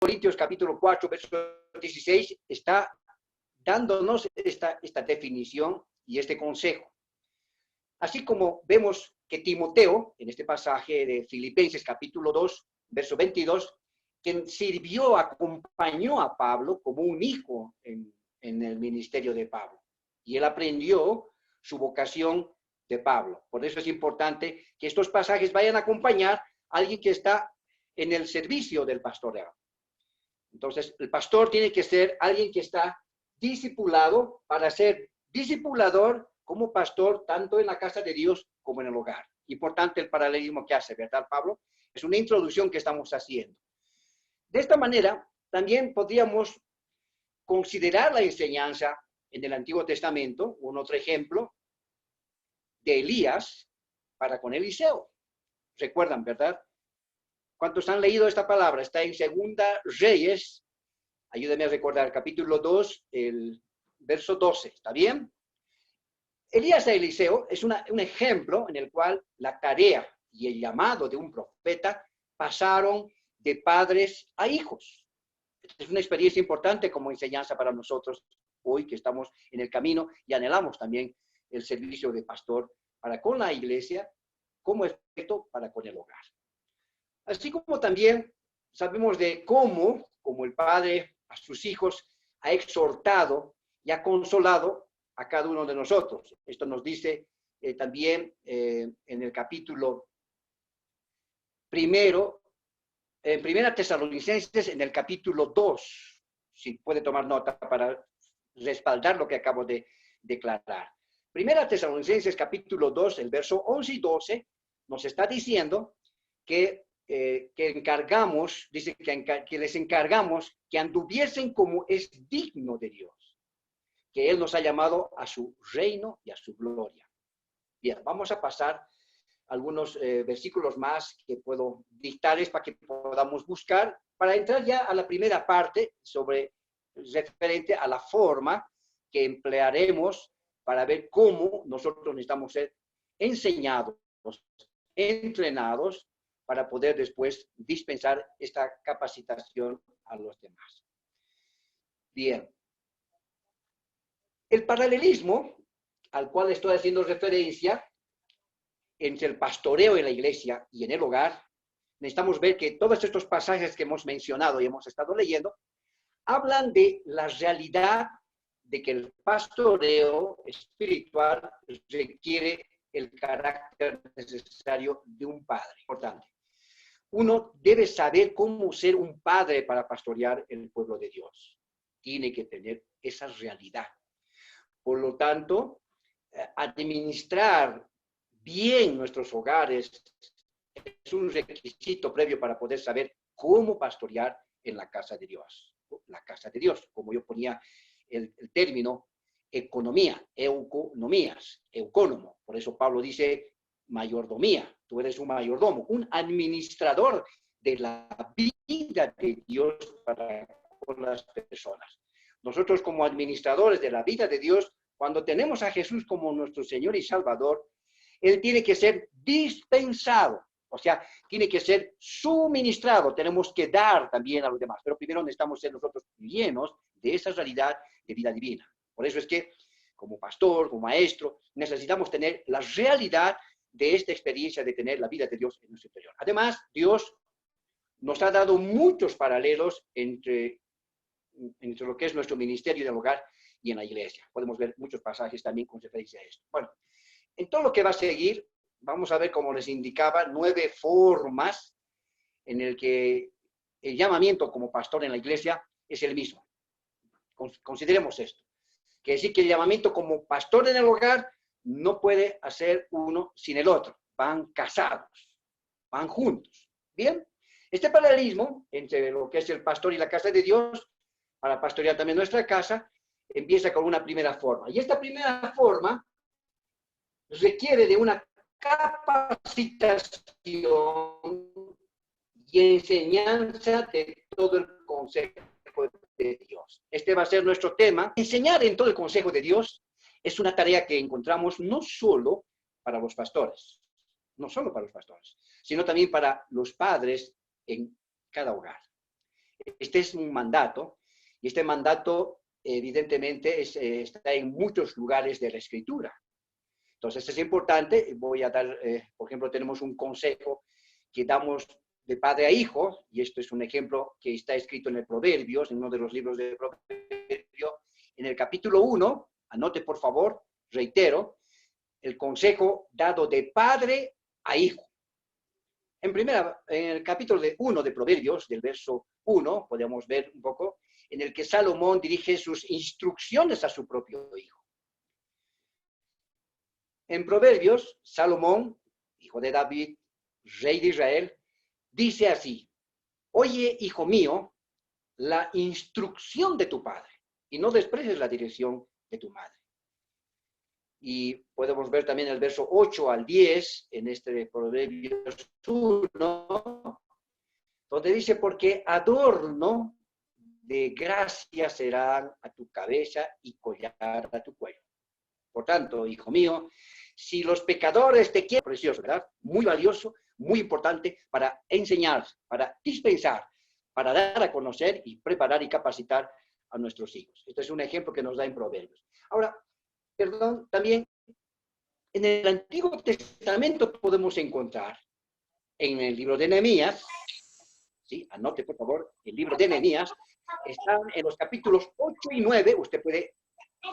Corintios capítulo 4, verso 16, está dándonos esta definición y este consejo. Así como vemos que Timoteo, en este pasaje de Filipenses capítulo 2, verso 22, quien sirvió, acompañó a Pablo como un hijo en el ministerio de Pablo. Y él aprendió su vocación de Pablo. Por eso es importante que estos pasajes vayan a acompañar a alguien que está en el servicio del pastoreo. Entonces, el pastor tiene que ser alguien que está discipulado para ser discipulador como pastor, tanto en la casa de Dios como en el hogar. Importante el paralelismo que hace, ¿verdad, Pablo? Es una introducción que estamos haciendo. De esta manera, también podríamos considerar la enseñanza en el Antiguo Testamento, un otro ejemplo, de Elías para con Eliseo. ¿Recuerdan, verdad? ¿Cuántos han leído esta palabra? Está en Segunda Reyes, ayúdenme a recordar, capítulo 2, el verso 12, ¿está bien? Elías a Eliseo es un ejemplo en el cual la tarea y el llamado de un profeta pasaron de padres a hijos. Es una experiencia importante como enseñanza para nosotros hoy que estamos en el camino y anhelamos también el servicio de pastor para con la iglesia, como efecto para con el hogar. Así como también sabemos de cómo, como el padre a sus hijos, ha exhortado y ha consolado a cada uno de nosotros. Esto nos dice también en el capítulo primero, en Primera Tesalonicenses, en el capítulo 2, si puede tomar nota para respaldar lo que acabo de declarar. Primera Tesalonicenses, capítulo 2, el verso 11 y 12, nos está diciendo que encargamos, dice que les encargamos que anduviesen como es digno de Dios, que Él nos ha llamado a su reino y a su gloria. Bien, vamos a pasar algunos versículos más que puedo dictarles para que podamos buscar, para entrar ya a la primera parte referente a la forma que emplearemos para ver cómo nosotros necesitamos ser enseñados, entrenados, para poder después dispensar esta capacitación a los demás. Bien. El paralelismo al cual estoy haciendo referencia entre el pastoreo en la iglesia y en el hogar, necesitamos ver que todos estos pasajes que hemos mencionado y hemos estado leyendo, hablan de la realidad de que el pastoreo espiritual requiere el carácter necesario de un padre. Importante. Uno debe saber cómo ser un padre para pastorear el pueblo de Dios. Tiene que tener esa realidad. Por lo tanto, administrar bien nuestros hogares es un requisito previo para poder saber cómo pastorear en la casa de Dios. La casa de Dios, como yo ponía el término economía, eucónomo. Por eso Pablo dice mayordomía. Tú eres un mayordomo, un administrador de la vida de Dios para con las personas. Nosotros como administradores de la vida de Dios, cuando tenemos a Jesús como nuestro Señor y Salvador, Él tiene que ser dispensado, o sea, tiene que ser suministrado. Tenemos que dar también a los demás, pero primero necesitamos ser nosotros llenos de esa realidad de vida divina. Por eso es que, como pastor, como maestro, necesitamos tener la realidad de esta experiencia de tener la vida de Dios en nuestro interior. Además, Dios nos ha dado muchos paralelos entre lo que es nuestro ministerio del hogar y en la iglesia. Podemos ver muchos pasajes también con referencia a esto. Bueno, en todo lo que va a seguir, vamos a ver, como les indicaba, 9 formas en el que el llamamiento como pastor en la iglesia es el mismo. Consideremos esto. Quiere decir que el llamamiento como pastor en el hogar no puede hacer uno sin el otro. Van casados, van juntos. Bien, este paralelismo entre lo que es el pastor y la casa de Dios, para pastorear también nuestra casa, empieza con una primera forma. Y esta primera forma requiere de una capacitación y enseñanza de todo el consejo de Dios. Este va a ser nuestro tema. Enseñar en todo el consejo de Dios es una tarea que encontramos no solo para los pastores, sino también para los padres en cada hogar. Este es un mandato, y este mandato evidentemente está en muchos lugares de la Escritura. Entonces es importante, voy a dar, por ejemplo, tenemos un consejo que damos de padre a hijo, y esto es un ejemplo que está escrito en el Proverbios, en uno de los libros de Proverbios, en el capítulo 1, anote por favor, reitero, el consejo dado de padre a hijo. En el capítulo 1 de Proverbios, del verso 1, podemos ver un poco, en el que Salomón dirige sus instrucciones a su propio hijo. En Proverbios, Salomón, hijo de David, rey de Israel, dice así: oye, hijo mío, la instrucción de tu padre, y no desprecies la dirección de tu madre. Y podemos ver también el verso 8 al 10, en este Proverbios 1, donde dice: porque adorno de gracia serán a tu cabeza y collar a tu cuello. Por tanto, hijo mío, si los pecadores te quieren, precioso, ¿verdad? Muy valioso, muy importante para enseñar, para dispensar, para dar a conocer y preparar y capacitar a nuestros hijos. Este es un ejemplo que nos da en Proverbios. Ahora, perdón, también en el Antiguo Testamento podemos encontrar en el libro de Nehemías, ¿sí? Anote por favor, el libro de Nehemías, están en los capítulos 8 y 9, usted puede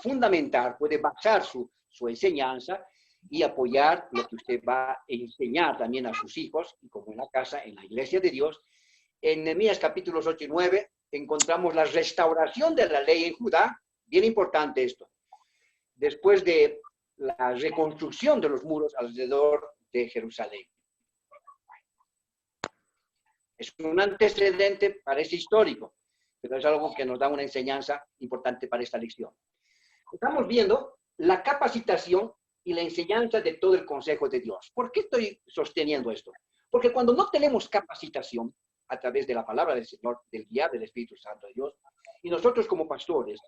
fundamentar, puede basar su enseñanza y apoyar lo que usted va a enseñar también a sus hijos, y como en la casa, en la iglesia de Dios. En Nehemías capítulos 8 y 9 encontramos la restauración de la ley en Judá, bien importante esto, después de la reconstrucción de los muros alrededor de Jerusalén. Es un antecedente, parece histórico, pero es algo que nos da una enseñanza importante para esta lección. Estamos viendo la capacitación y la enseñanza de todo el consejo de Dios. ¿Por qué estoy sosteniendo esto? Porque cuando no tenemos capacitación a través de la palabra del Señor, del guiar del Espíritu Santo de Dios, y nosotros como pastores,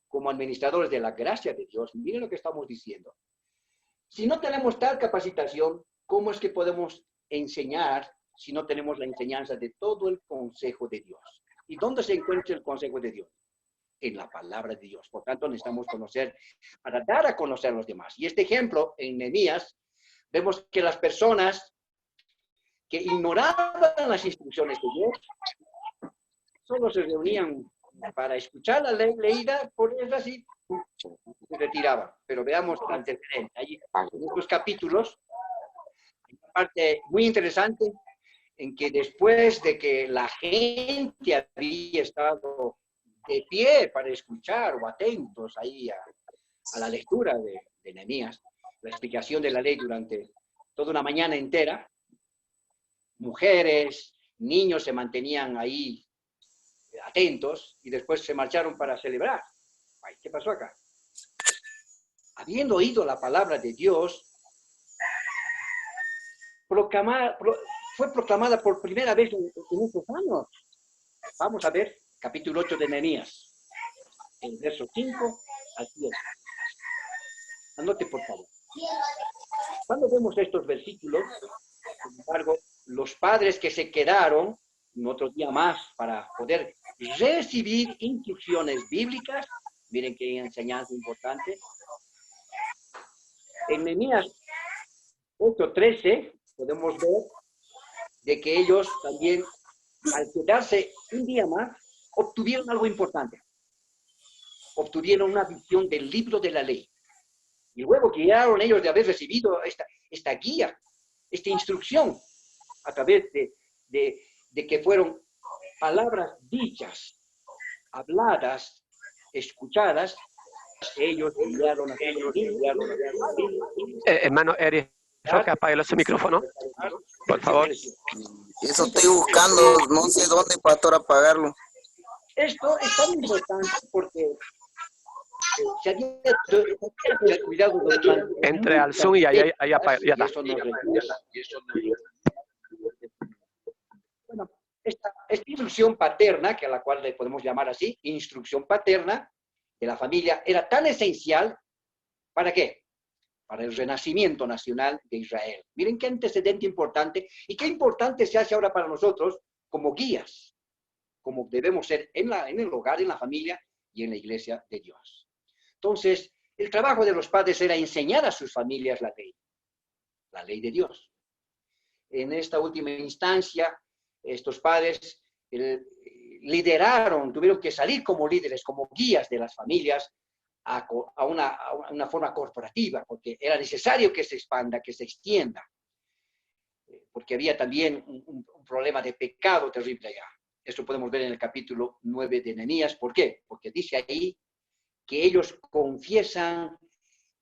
como administradores de la gracia de Dios, miren lo que estamos diciendo. Si no tenemos tal capacitación, ¿cómo es que podemos enseñar si no tenemos la enseñanza de todo el consejo de Dios? ¿Y dónde se encuentra el consejo de Dios? En la palabra de Dios. Por tanto, necesitamos conocer para dar a conocer a los demás. Y este ejemplo, en Nehemías, vemos que las personas que ignoraban las instrucciones de Dios solo se reunían para escuchar la ley leída, por eso así se retiraban. Pero veamos el antecedente. Allí, en estos capítulos, hay una parte muy interesante en que después de que la gente había estado de pie para escuchar o atentos ahí a la lectura de Nehemías, la explicación de la ley durante toda una mañana entera, mujeres, niños se mantenían ahí atentos y después se marcharon para celebrar. Ay, ¿qué pasó acá? Habiendo oído la palabra de Dios, fue proclamada por primera vez en estos años. Vamos a ver capítulo 8 de Nehemías, el verso 5 al 7. Anote, por favor. Cuando vemos estos versículos, sin embargo, los padres que se quedaron otro día más para poder recibir instrucciones bíblicas, miren qué enseñanza importante. En Nehemías 8:13 podemos ver de que ellos también, al quedarse un día más, obtuvieron algo importante. Obtuvieron una visión del libro de la ley. Y luego guiaron ellos de haber recibido esta guía, esta instrucción, a través de que fueron palabras dichas, habladas, escuchadas, ellos guiaron a hermano Eric, que apague su micrófono, por favor. Eso estoy buscando, no sé dónde, pastor, apagarlo. Esto es tan importante porque se había cuidado de entre al Zoom y ahí apaga, ya está. Bueno, esta instrucción paterna, que a la cual le podemos llamar así, instrucción paterna de la familia, era tan esencial, ¿para qué? Para el renacimiento nacional de Israel. Miren qué antecedente importante y qué importante se hace ahora para nosotros como guías, como debemos ser en el hogar, en la familia y en la iglesia de Dios. Entonces, el trabajo de los padres era enseñar a sus familias la ley de Dios. En esta última instancia, estos padres tuvieron que salir como líderes, como guías de las familias a una forma corporativa, porque era necesario que se expanda, que se extienda, porque había también un problema de pecado terrible allá. Esto podemos ver en el capítulo 9 de Nehemías. ¿Por qué? Porque dice ahí que ellos confiesan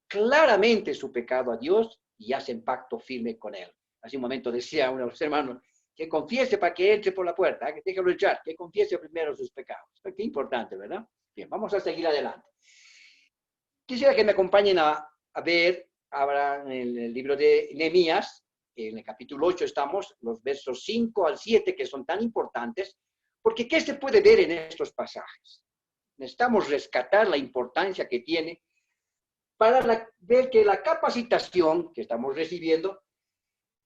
claramente su pecado a Dios y hacen pacto firme con Él. Hace un momento decía uno de los hermanos, que confiese para que entre por la puerta, que déjalo echar, que confiese primero sus pecados. Qué importante, ¿verdad? Bien, vamos a seguir adelante. Quisiera que me acompañen a ver ahora en el libro de Nehemías, en el capítulo 8 estamos, los versos 5 al 7, que son tan importantes, porque ¿qué se puede ver en estos pasajes? Necesitamos rescatar la importancia que tiene para ver que la capacitación que estamos recibiendo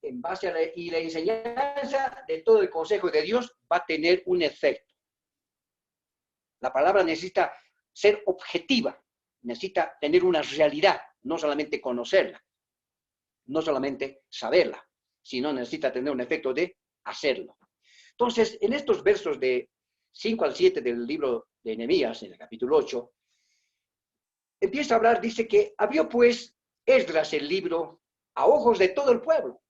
en base a la enseñanza de todo el consejo de Dios va a tener un efecto. La palabra necesita ser objetiva, necesita tener una realidad, no solamente conocerla, no solamente saberla, sino necesita tener un efecto de hacerlo. Entonces, en estos versos de 5 al 7 del libro de Nehemías, en el capítulo 8, empieza a hablar, dice que abrió pues Esdras el libro a ojos de todo el pueblo,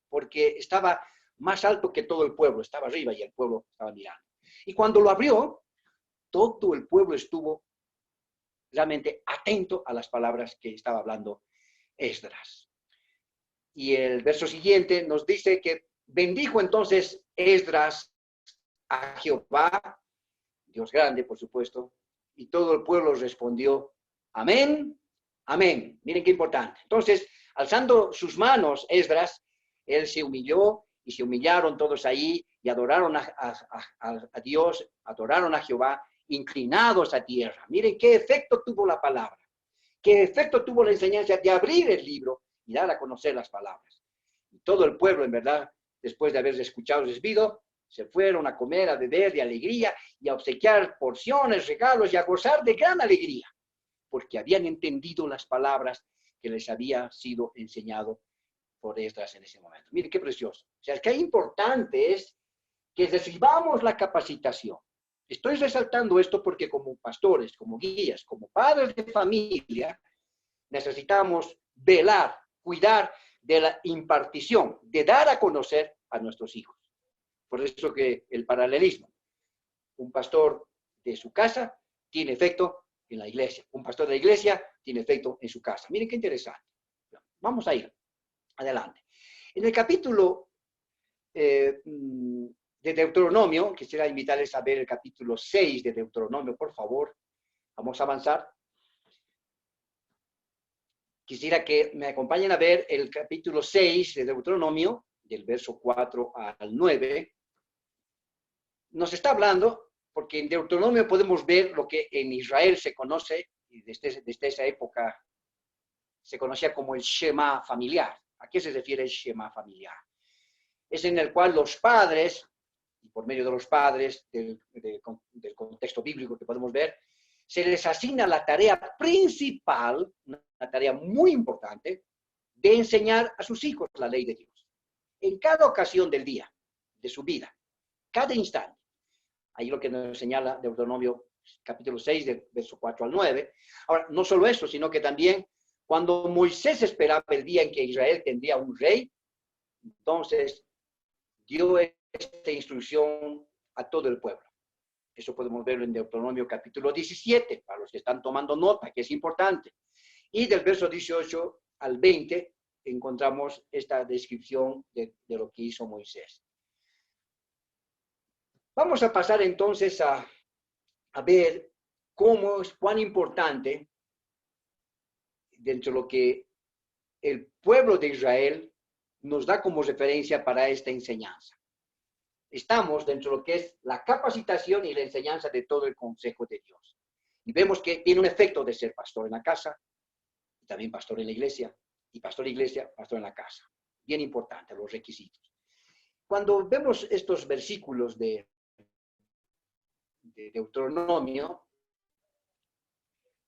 porque estaba más alto que todo el pueblo, estaba arriba y el pueblo estaba mirando. Y cuando lo abrió, todo el pueblo estuvo realmente atento a las palabras que estaba hablando Esdras. Y el verso siguiente nos dice que bendijo entonces Esdras a Jehová, Dios grande, por supuesto, y todo el pueblo respondió, amén, amén. Miren qué importante. Entonces, alzando sus manos, Esdras, él se humilló y se humillaron todos ahí y adoraron a Dios, adoraron a Jehová, inclinados a tierra. Miren qué efecto tuvo la palabra, qué efecto tuvo la enseñanza de abrir el libro y dar a conocer las palabras. Y todo el pueblo, en verdad, después de haber escuchado el despido, se fueron a comer, a beber de alegría y a obsequiar porciones, regalos y a gozar de gran alegría, porque habían entendido las palabras que les había sido enseñado por Esdras en ese momento. Mire qué precioso. O sea, qué importante es que recibamos la capacitación. Estoy resaltando esto porque como pastores, como guías, como padres de familia, necesitamos velar, cuidar de la impartición, de dar a conocer a nuestros hijos. Por eso que el paralelismo, un pastor de su casa tiene efecto en la iglesia, un pastor de la iglesia tiene efecto en su casa. Miren qué interesante. Vamos a ir adelante. En el capítulo de Deuteronomio, quisiera invitarles a ver el capítulo 6 de Deuteronomio, por favor. Vamos a avanzar. Quisiera que me acompañen a ver el capítulo 6 de Deuteronomio, del verso 4 al 9. Nos está hablando, porque en Deuteronomio podemos ver lo que en Israel se conoce, y desde esa época se conocía como el Shema familiar. ¿A qué se refiere el Shema familiar? Es en el cual los padres, y por medio de los padres, del contexto bíblico que podemos ver, se les asigna la tarea principal, una tarea muy importante, de enseñar a sus hijos la ley de Dios. En cada ocasión del día, de su vida, cada instante. Ahí lo que nos señala Deuteronomio capítulo 6, del verso 4 al 9. Ahora, no solo eso, sino que también cuando Moisés esperaba el día en que Israel tendría un rey, entonces dio esta instrucción a todo el pueblo. Eso podemos verlo en Deuteronomio capítulo 17, para los que están tomando nota, que es importante. Y del verso 18 al 20 encontramos esta descripción de lo que hizo Moisés. Vamos a pasar entonces a ver cuán importante dentro de lo que el pueblo de Israel nos da como referencia para esta enseñanza. Estamos dentro de lo que es la capacitación y la enseñanza de todo el consejo de Dios. Y vemos que tiene un efecto de ser pastor en la casa, y también pastor en la iglesia, y pastor en la iglesia, pastor en la casa. Bien importante, los requisitos. Cuando vemos estos versículos de de Deuteronomio,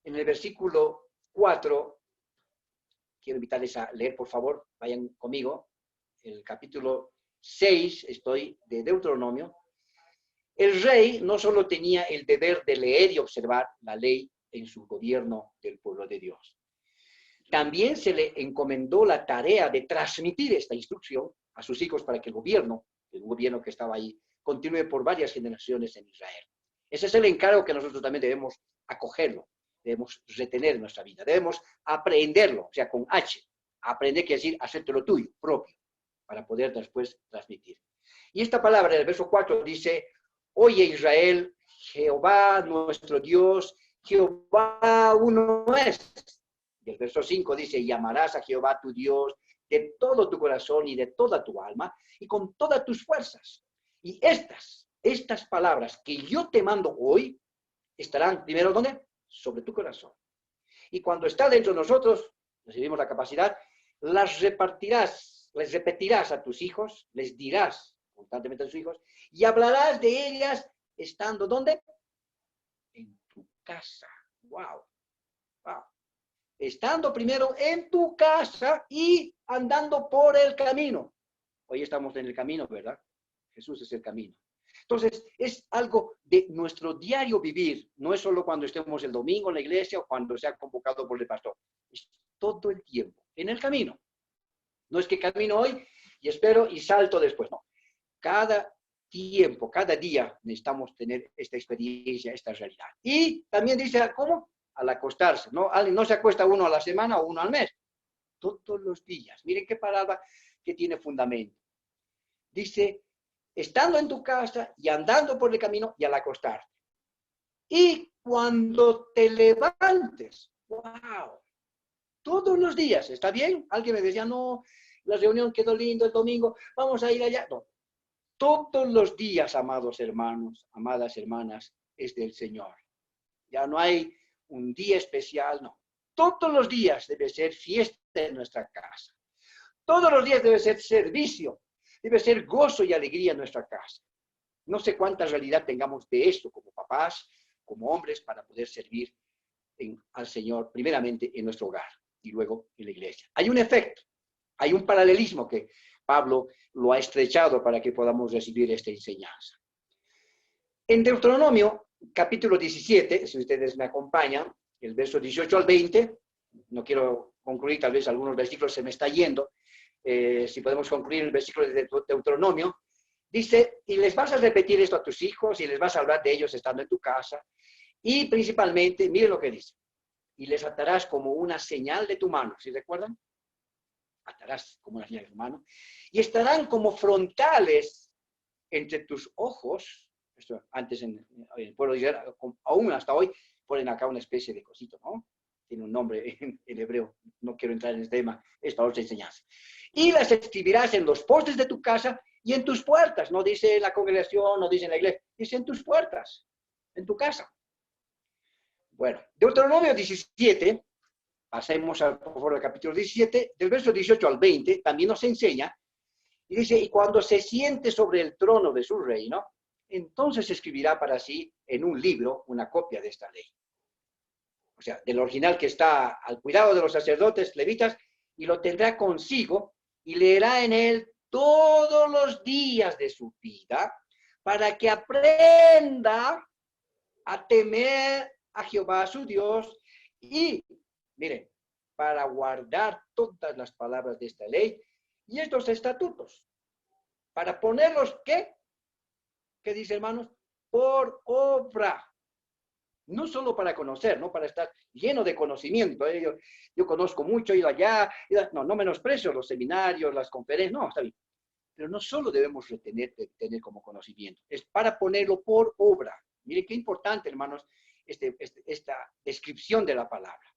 en el versículo 4, quiero invitarles a leer, por favor, vayan conmigo, el capítulo 6, estoy de Deuteronomio. El rey no solo tenía el deber de leer y observar la ley en su gobierno del pueblo de Dios, también se le encomendó la tarea de transmitir esta instrucción a sus hijos para que el gobierno que estaba ahí, continúe por varias generaciones en Israel. Ese es el encargo que nosotros también debemos acogerlo, debemos retener en nuestra vida, debemos aprenderlo, o sea, con H. Aprender quiere decir hacértelo tuyo, propio, para poder después transmitir. Y esta palabra, en el verso 4, dice: oye Israel, Jehová nuestro Dios, Jehová uno es. Y el verso 5 dice: y amarás a Jehová tu Dios de todo tu corazón y de toda tu alma y con todas tus fuerzas. Y estas palabras que yo te mando hoy estarán primero, ¿dónde? Sobre tu corazón. Y cuando está dentro de nosotros, recibimos la capacidad, las repartirás, les repetirás a tus hijos, les dirás constantemente a tus hijos, y hablarás de ellas estando, ¿dónde? En tu casa. ¡Wow! ¡Wow! Estando primero en tu casa y andando por el camino. Hoy estamos en el camino, ¿verdad? Jesús es el camino. Entonces, es algo de nuestro diario vivir. No es solo cuando estemos el domingo en la iglesia o cuando sea convocado por el pastor. Es todo el tiempo, en el camino. No es que camino hoy y espero y salto después, no. Cada tiempo, cada día necesitamos tener esta experiencia, esta realidad. Y también dice, ¿cómo? Al acostarse, ¿no? No se acuesta uno a la semana o uno al mes. Todos los días. Miren qué palabra que tiene fundamento. Dice, estando en tu casa y andando por el camino y al acostarte. Y cuando te levantes, wow, todos los días, ¿está bien? Alguien me decía, no, la reunión quedó lindo el domingo, vamos a ir allá. No, todos los días, amados hermanos, amadas hermanas, es del Señor. Ya no hay un día especial, no. Todos los días debe ser fiesta en nuestra casa. Todos los días debe ser servicio. Debe ser gozo y alegría en nuestra casa. No sé cuánta realidad tengamos de esto como papás, como hombres, para poder servir al Señor, primeramente en nuestro hogar y luego en la iglesia. Hay un efecto, hay un paralelismo que Pablo lo ha estrechado para que podamos recibir esta enseñanza. En Deuteronomio, capítulo 17, si ustedes me acompañan, el verso 18 al 20, no quiero concluir, tal vez algunos versículos se me está yendo, si podemos concluir el versículo de Deuteronomio, dice, y les vas a repetir esto a tus hijos, y les vas a hablar de ellos estando en tu casa, y principalmente, miren lo que dice, y les atarás como una señal de tu mano, ¿sí recuerdan? Atarás como una señal de tu mano, y estarán como frontales entre tus ojos. Esto antes en el pueblo de Israel, aún hasta hoy, ponen acá una especie de cosito, ¿no? Tiene un nombre en hebreo, no quiero entrar en este tema, es para otra enseñanza. Y las escribirás en los postes de tu casa y en tus puertas. No dice en la congregación, no dice en la iglesia, dice en tus puertas, en tu casa. Bueno, Deuteronomio 17, pasemos por favor al capítulo 17, del verso 18 al 20, también nos enseña, y dice, y cuando se siente sobre el trono de su reino, entonces escribirá para sí en un libro una copia de esta ley. O sea, del original que está al cuidado de los sacerdotes levitas, y lo tendrá consigo y leerá en él todos los días de su vida para que aprenda a temer a Jehová su Dios y, miren, para guardar todas las palabras de esta ley y estos estatutos, para ponerlos, ¿qué? ¿Qué dice, hermanos? Por obra. No solo para conocer, no para estar lleno de conocimiento. Yo conozco mucho, he ido allá. No menosprecio los seminarios, las conferencias, no, está bien. Pero no solo debemos tener como conocimiento, es para ponerlo por obra. Mire qué importante, hermanos, esta descripción de la palabra.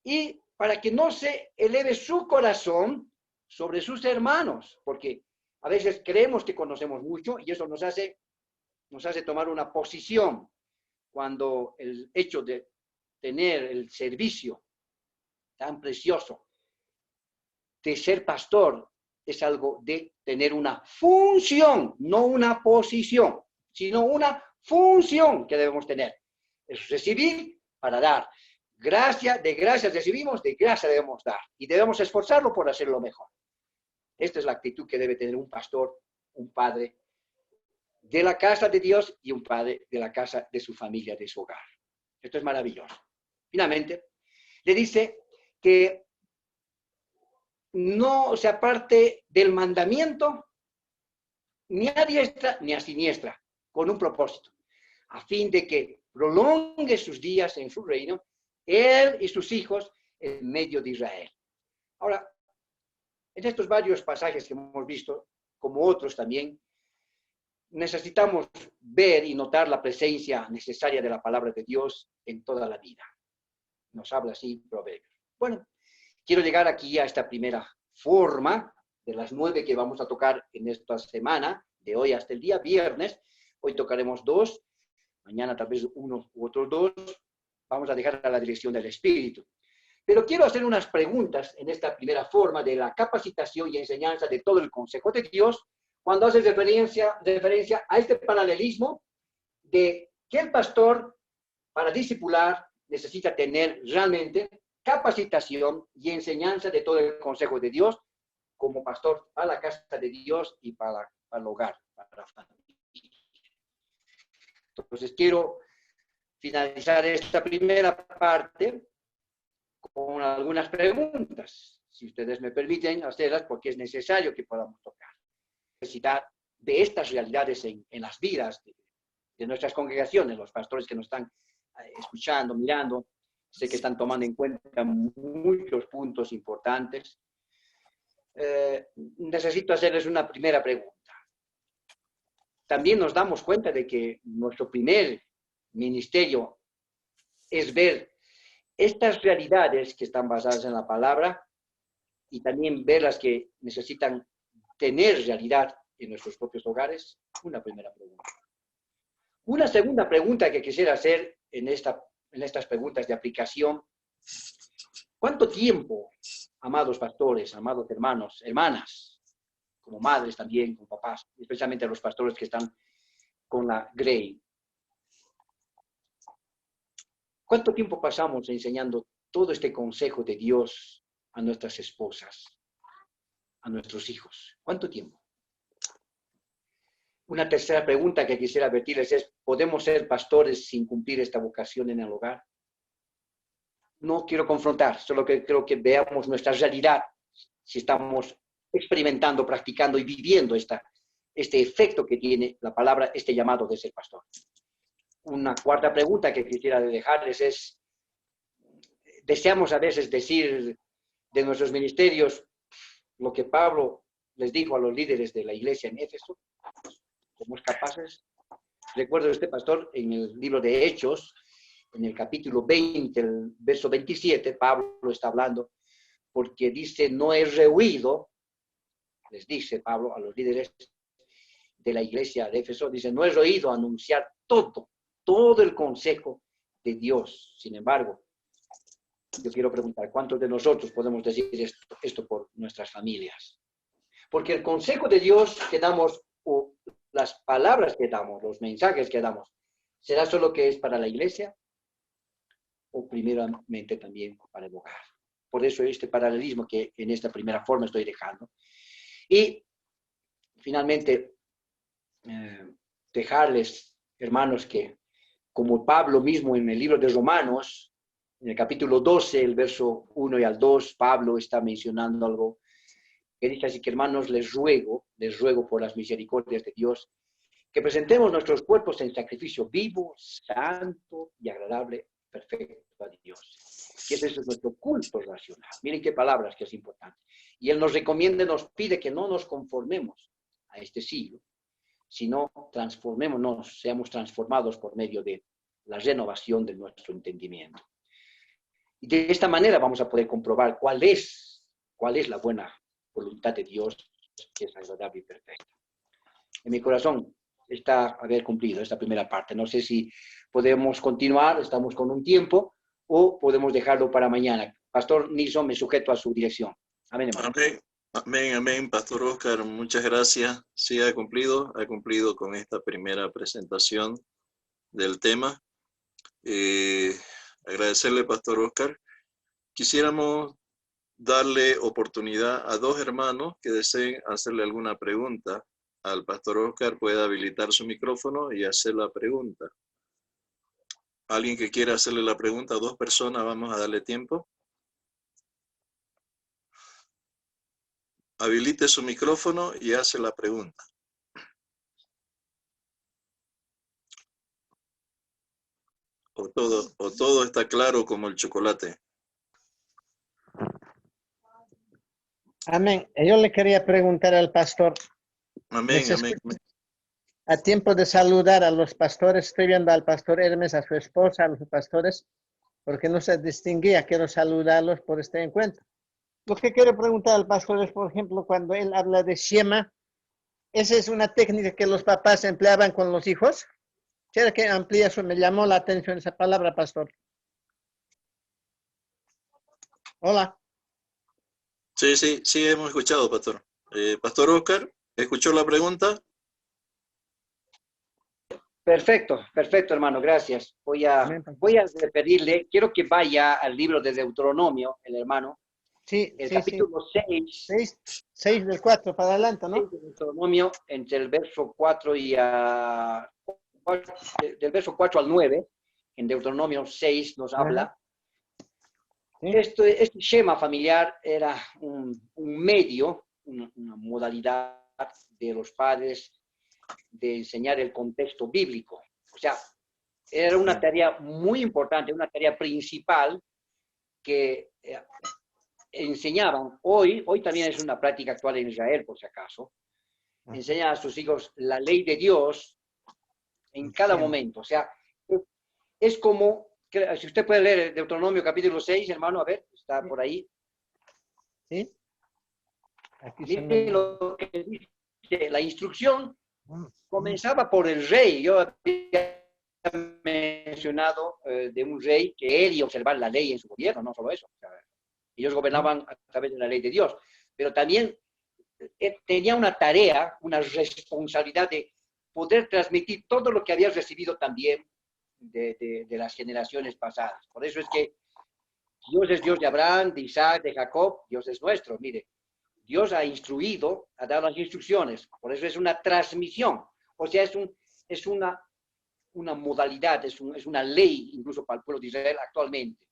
Y para que no se eleve su corazón sobre sus hermanos, porque a veces creemos que conocemos mucho y eso nos hace tomar una posición. Cuando el hecho de tener el servicio tan precioso de ser pastor es algo de tener una función, no una posición, sino una función que debemos tener. Es recibir para dar. De gracias recibimos, de gracia debemos dar. Y debemos esforzarlo por hacerlo mejor. Esta es la actitud que debe tener un pastor, un padre de la casa de Dios y un padre de la casa de su familia, de su hogar. Esto es maravilloso. Finalmente, le dice que no se aparte del mandamiento ni a diestra ni a siniestra, con un propósito, a fin de que prolongue sus días en su reino, él y sus hijos en medio de Israel. Ahora, en estos varios pasajes que hemos visto, como otros también, necesitamos ver y notar la presencia necesaria de la palabra de Dios en toda la vida. Nos habla así Proverbios. Bueno, quiero llegar aquí a esta primera forma de las 9 que vamos a tocar en esta semana, de hoy hasta el día viernes. Hoy tocaremos 2, mañana tal vez 1 u otros 2. Vamos a dejar a la dirección del Espíritu. Pero quiero hacer unas preguntas en esta primera forma de la capacitación y enseñanza de todo el consejo de Dios, cuando hace referencia a este paralelismo de que el pastor, para discipular, necesita tener realmente capacitación y enseñanza de todo el consejo de Dios, como pastor a la casa de Dios y para el hogar, para la familia. Entonces, quiero finalizar esta primera parte con algunas preguntas, si ustedes me permiten hacerlas, porque es necesario que podamos tocar. Necesidad de estas realidades en las vidas de nuestras congregaciones, los pastores que nos están escuchando, mirando, sé que están tomando en cuenta muchos puntos importantes. Necesito hacerles una primera pregunta. También nos damos cuenta de que nuestro primer ministerio es ver estas realidades que están basadas en la palabra y también ver las que necesitan tener realidad en nuestros propios hogares. Una primera pregunta. Una segunda pregunta que quisiera hacer en estas preguntas de aplicación. ¿Cuánto tiempo, amados pastores, amados hermanos, hermanas, como madres también, como papás, especialmente los pastores que están con la Grey, cuánto tiempo pasamos enseñando todo este consejo de Dios a nuestras esposas, a nuestros hijos? ¿Cuánto tiempo? Una tercera pregunta que quisiera advertirles es, ¿podemos ser pastores sin cumplir esta vocación en el hogar? No quiero confrontar, solo que creo que veamos nuestra realidad, si estamos experimentando, practicando y viviendo este efecto que tiene la palabra, este llamado de ser pastor. Una cuarta pregunta que quisiera dejarles es, deseamos a veces decir de nuestros ministerios lo que Pablo les dijo a los líderes de la iglesia en Éfeso. ¿Somos capaces? Recuerdo este pastor en el libro de Hechos, en el capítulo 20, el verso 27, Pablo está hablando, porque dice, no he rehuido, les dice Pablo a los líderes de la iglesia de Éfeso, dice, no he rehuido anunciar todo el consejo de Dios. Sin embargo, yo quiero preguntar, ¿cuántos de nosotros podemos decir esto por nuestras familias? Porque el consejo de Dios que damos, o las palabras que damos, los mensajes que damos, ¿será solo que es para la iglesia? O primeramente también para el hogar. Por eso este paralelismo que en esta primera forma estoy dejando. Y finalmente, dejarles, hermanos, que como Pablo mismo en el libro de Romanos, en el capítulo 12, el verso 1 y al 2, Pablo está mencionando algo que dice así que, hermanos, les ruego por las misericordias de Dios, que presentemos nuestros cuerpos en sacrificio vivo, santo y agradable, perfecto a Dios. Y ese es nuestro culto racional. Miren qué palabras que es importante. Y Él nos recomienda, nos pide que no nos conformemos a este siglo, sino transformémonos, seamos transformados por medio de la renovación de nuestro entendimiento. Y de esta manera vamos a poder comprobar cuál es la buena voluntad de Dios, que es agradable y perfecta. En mi corazón está haber cumplido esta primera parte. No sé si podemos continuar, estamos con un tiempo, o podemos dejarlo para mañana. Pastor Nilsson, me sujeto a su dirección. Amén, hermano. Amén, Pastor Oscar, muchas gracias. Sí, ha cumplido con esta primera presentación del tema. Agradecerle, Pastor Oscar. Quisiéramos darle oportunidad a dos hermanos que deseen hacerle alguna pregunta al Pastor Oscar. Puede habilitar su micrófono y hacer la pregunta. Alguien que quiera hacerle la pregunta, dos personas, vamos a darle tiempo. Habilite su micrófono y hace la pregunta. O todo está claro como el chocolate. Amén. Yo le quería preguntar al pastor. Amén, amén, amén. A tiempo de saludar a los pastores, estoy viendo al pastor Hermes, a su esposa, a los pastores, porque no se distinguía. Quiero saludarlos por este encuentro. Lo que quiero preguntar al pastor es, por ejemplo, cuando él habla de Shema, ¿esa es una técnica que los papás empleaban con los hijos? Quiero que amplíe eso, me llamó la atención esa palabra, pastor. Hola. Sí, hemos escuchado, pastor. Pastor Oscar, ¿escuchó la pregunta? Perfecto, hermano, gracias. Voy a referirle, quiero que vaya al libro de Deuteronomio, el hermano. Sí, el sí, capítulo 6. 6 del 4 para adelante, ¿no? De Deuteronomio, entre el verso 4 y del verso 4 al 9, en Deuteronomio 6 nos habla. Sí. Este Shema familiar era un medio, una modalidad de los padres de enseñar el contexto bíblico. O sea, era una tarea muy importante, una tarea principal que enseñaban. Hoy también es una práctica actual en Israel, por si acaso. Enseñan a sus hijos la ley de Dios en cada momento. O sea, es como, si usted puede leer Deuteronomio capítulo 6, hermano, a ver, está por ahí. Sí. Aquí Miren lo que dice, la instrucción comenzaba por el rey. Yo había mencionado de un rey que él iba a observar la ley en su gobierno, no solo eso. O sea, ellos gobernaban a través de la ley de Dios, pero también tenía una tarea, una responsabilidad de poder transmitir todo lo que había recibido también de las generaciones pasadas. Por eso es que Dios es Dios de Abraham, de Isaac, de Jacob, Dios es nuestro. Mire, Dios ha instruido, ha dado las instrucciones, por eso es una transmisión. O sea, es una modalidad, es una ley incluso para el pueblo de Israel actualmente.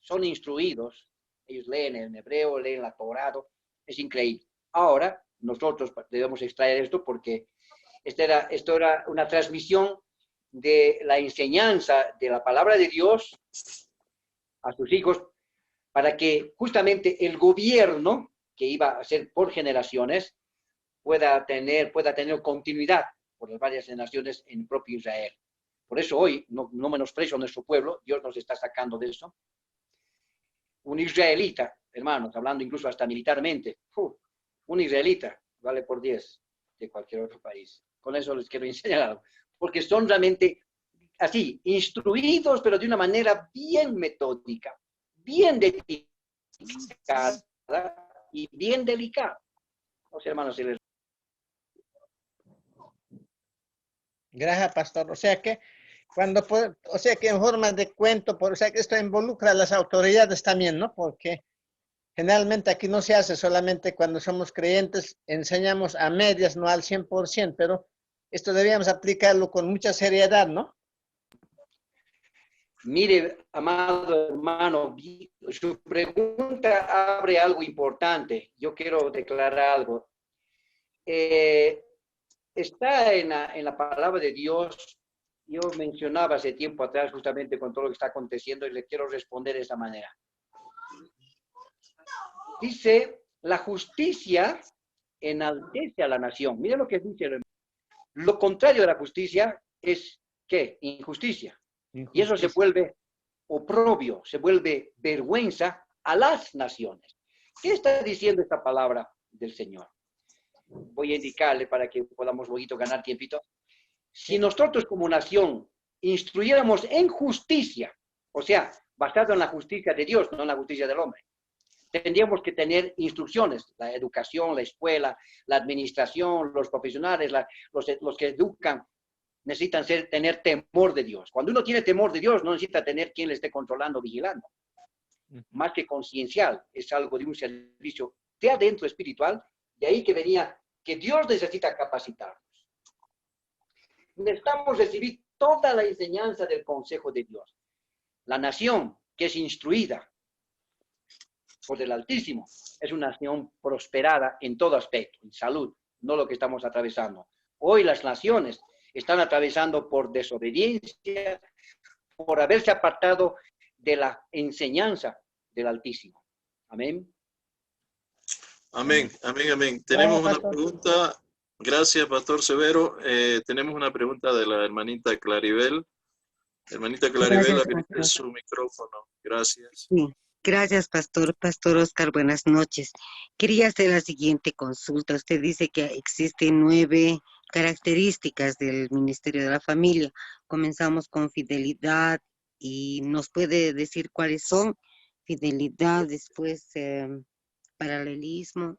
Son instruidos, ellos leen en hebreo, leen la Torá, es increíble. Ahora, nosotros debemos extraer esto porque esto era una transmisión de la enseñanza de la palabra de Dios a sus hijos para que justamente el gobierno, que iba a ser por generaciones, pueda tener continuidad por las varias generaciones en el propio Israel. Por eso hoy, no menosprecio a nuestro pueblo, Dios nos está sacando de eso. Un israelita, hermanos, hablando incluso hasta militarmente, un israelita vale por 10 de cualquier otro país. Con eso les quiero enseñar algo. Porque son realmente así, instruidos, pero de una manera bien metódica, bien dedicada y bien delicada. O sea, hermanos, si les... Gracias, pastor. O sea que en forma de cuento, o sea que esto involucra a las autoridades también, ¿no? Porque generalmente aquí no se hace solamente cuando somos creyentes, enseñamos a medias, no al 100%, pero esto debíamos aplicarlo con mucha seriedad, ¿no? Mire, amado hermano, su pregunta abre algo importante. Yo quiero declarar algo. Está en la palabra de Dios. Yo mencionaba hace tiempo atrás justamente con todo lo que está aconteciendo y le quiero responder de esta manera. Dice, la justicia enaltece a la nación. Mira lo que dice. Lo contrario de la justicia es, ¿qué? Injusticia. Y eso se vuelve oprobio, se vuelve vergüenza a las naciones. ¿Qué está diciendo esta palabra del Señor? Voy a indicarle para que podamos luego ganar tiempito. Si nosotros como nación instruyéramos en justicia, o sea, basado en la justicia de Dios, no en la justicia del hombre, tendríamos que tener instrucciones, la educación, la escuela, la administración, los profesionales, los que educan, necesitan tener temor de Dios. Cuando uno tiene temor de Dios, no necesita tener quien le esté controlando, vigilando. Más que conciencial, es algo de un servicio de adentro espiritual, de ahí que venía que Dios necesita capacitarnos. Necesitamos recibir toda la enseñanza del consejo de Dios. La nación que es instruida por el Altísimo es una nación prosperada en todo aspecto, en salud, no lo que estamos atravesando. Hoy las naciones están atravesando por desobediencia, por haberse apartado de la enseñanza del Altísimo. Amén. Amén, amén, amén. Tenemos una pregunta. Gracias, Pastor Severo. Tenemos una pregunta de la hermanita Claribel. Hermanita Claribel, habilite su micrófono. Gracias. Sí, gracias, Pastor. Pastor Oscar, buenas noches. Quería hacer la siguiente consulta. Usted dice que existen 9 características del Ministerio de la Familia. Comenzamos con fidelidad y nos puede decir cuáles son. Fidelidad, después paralelismo.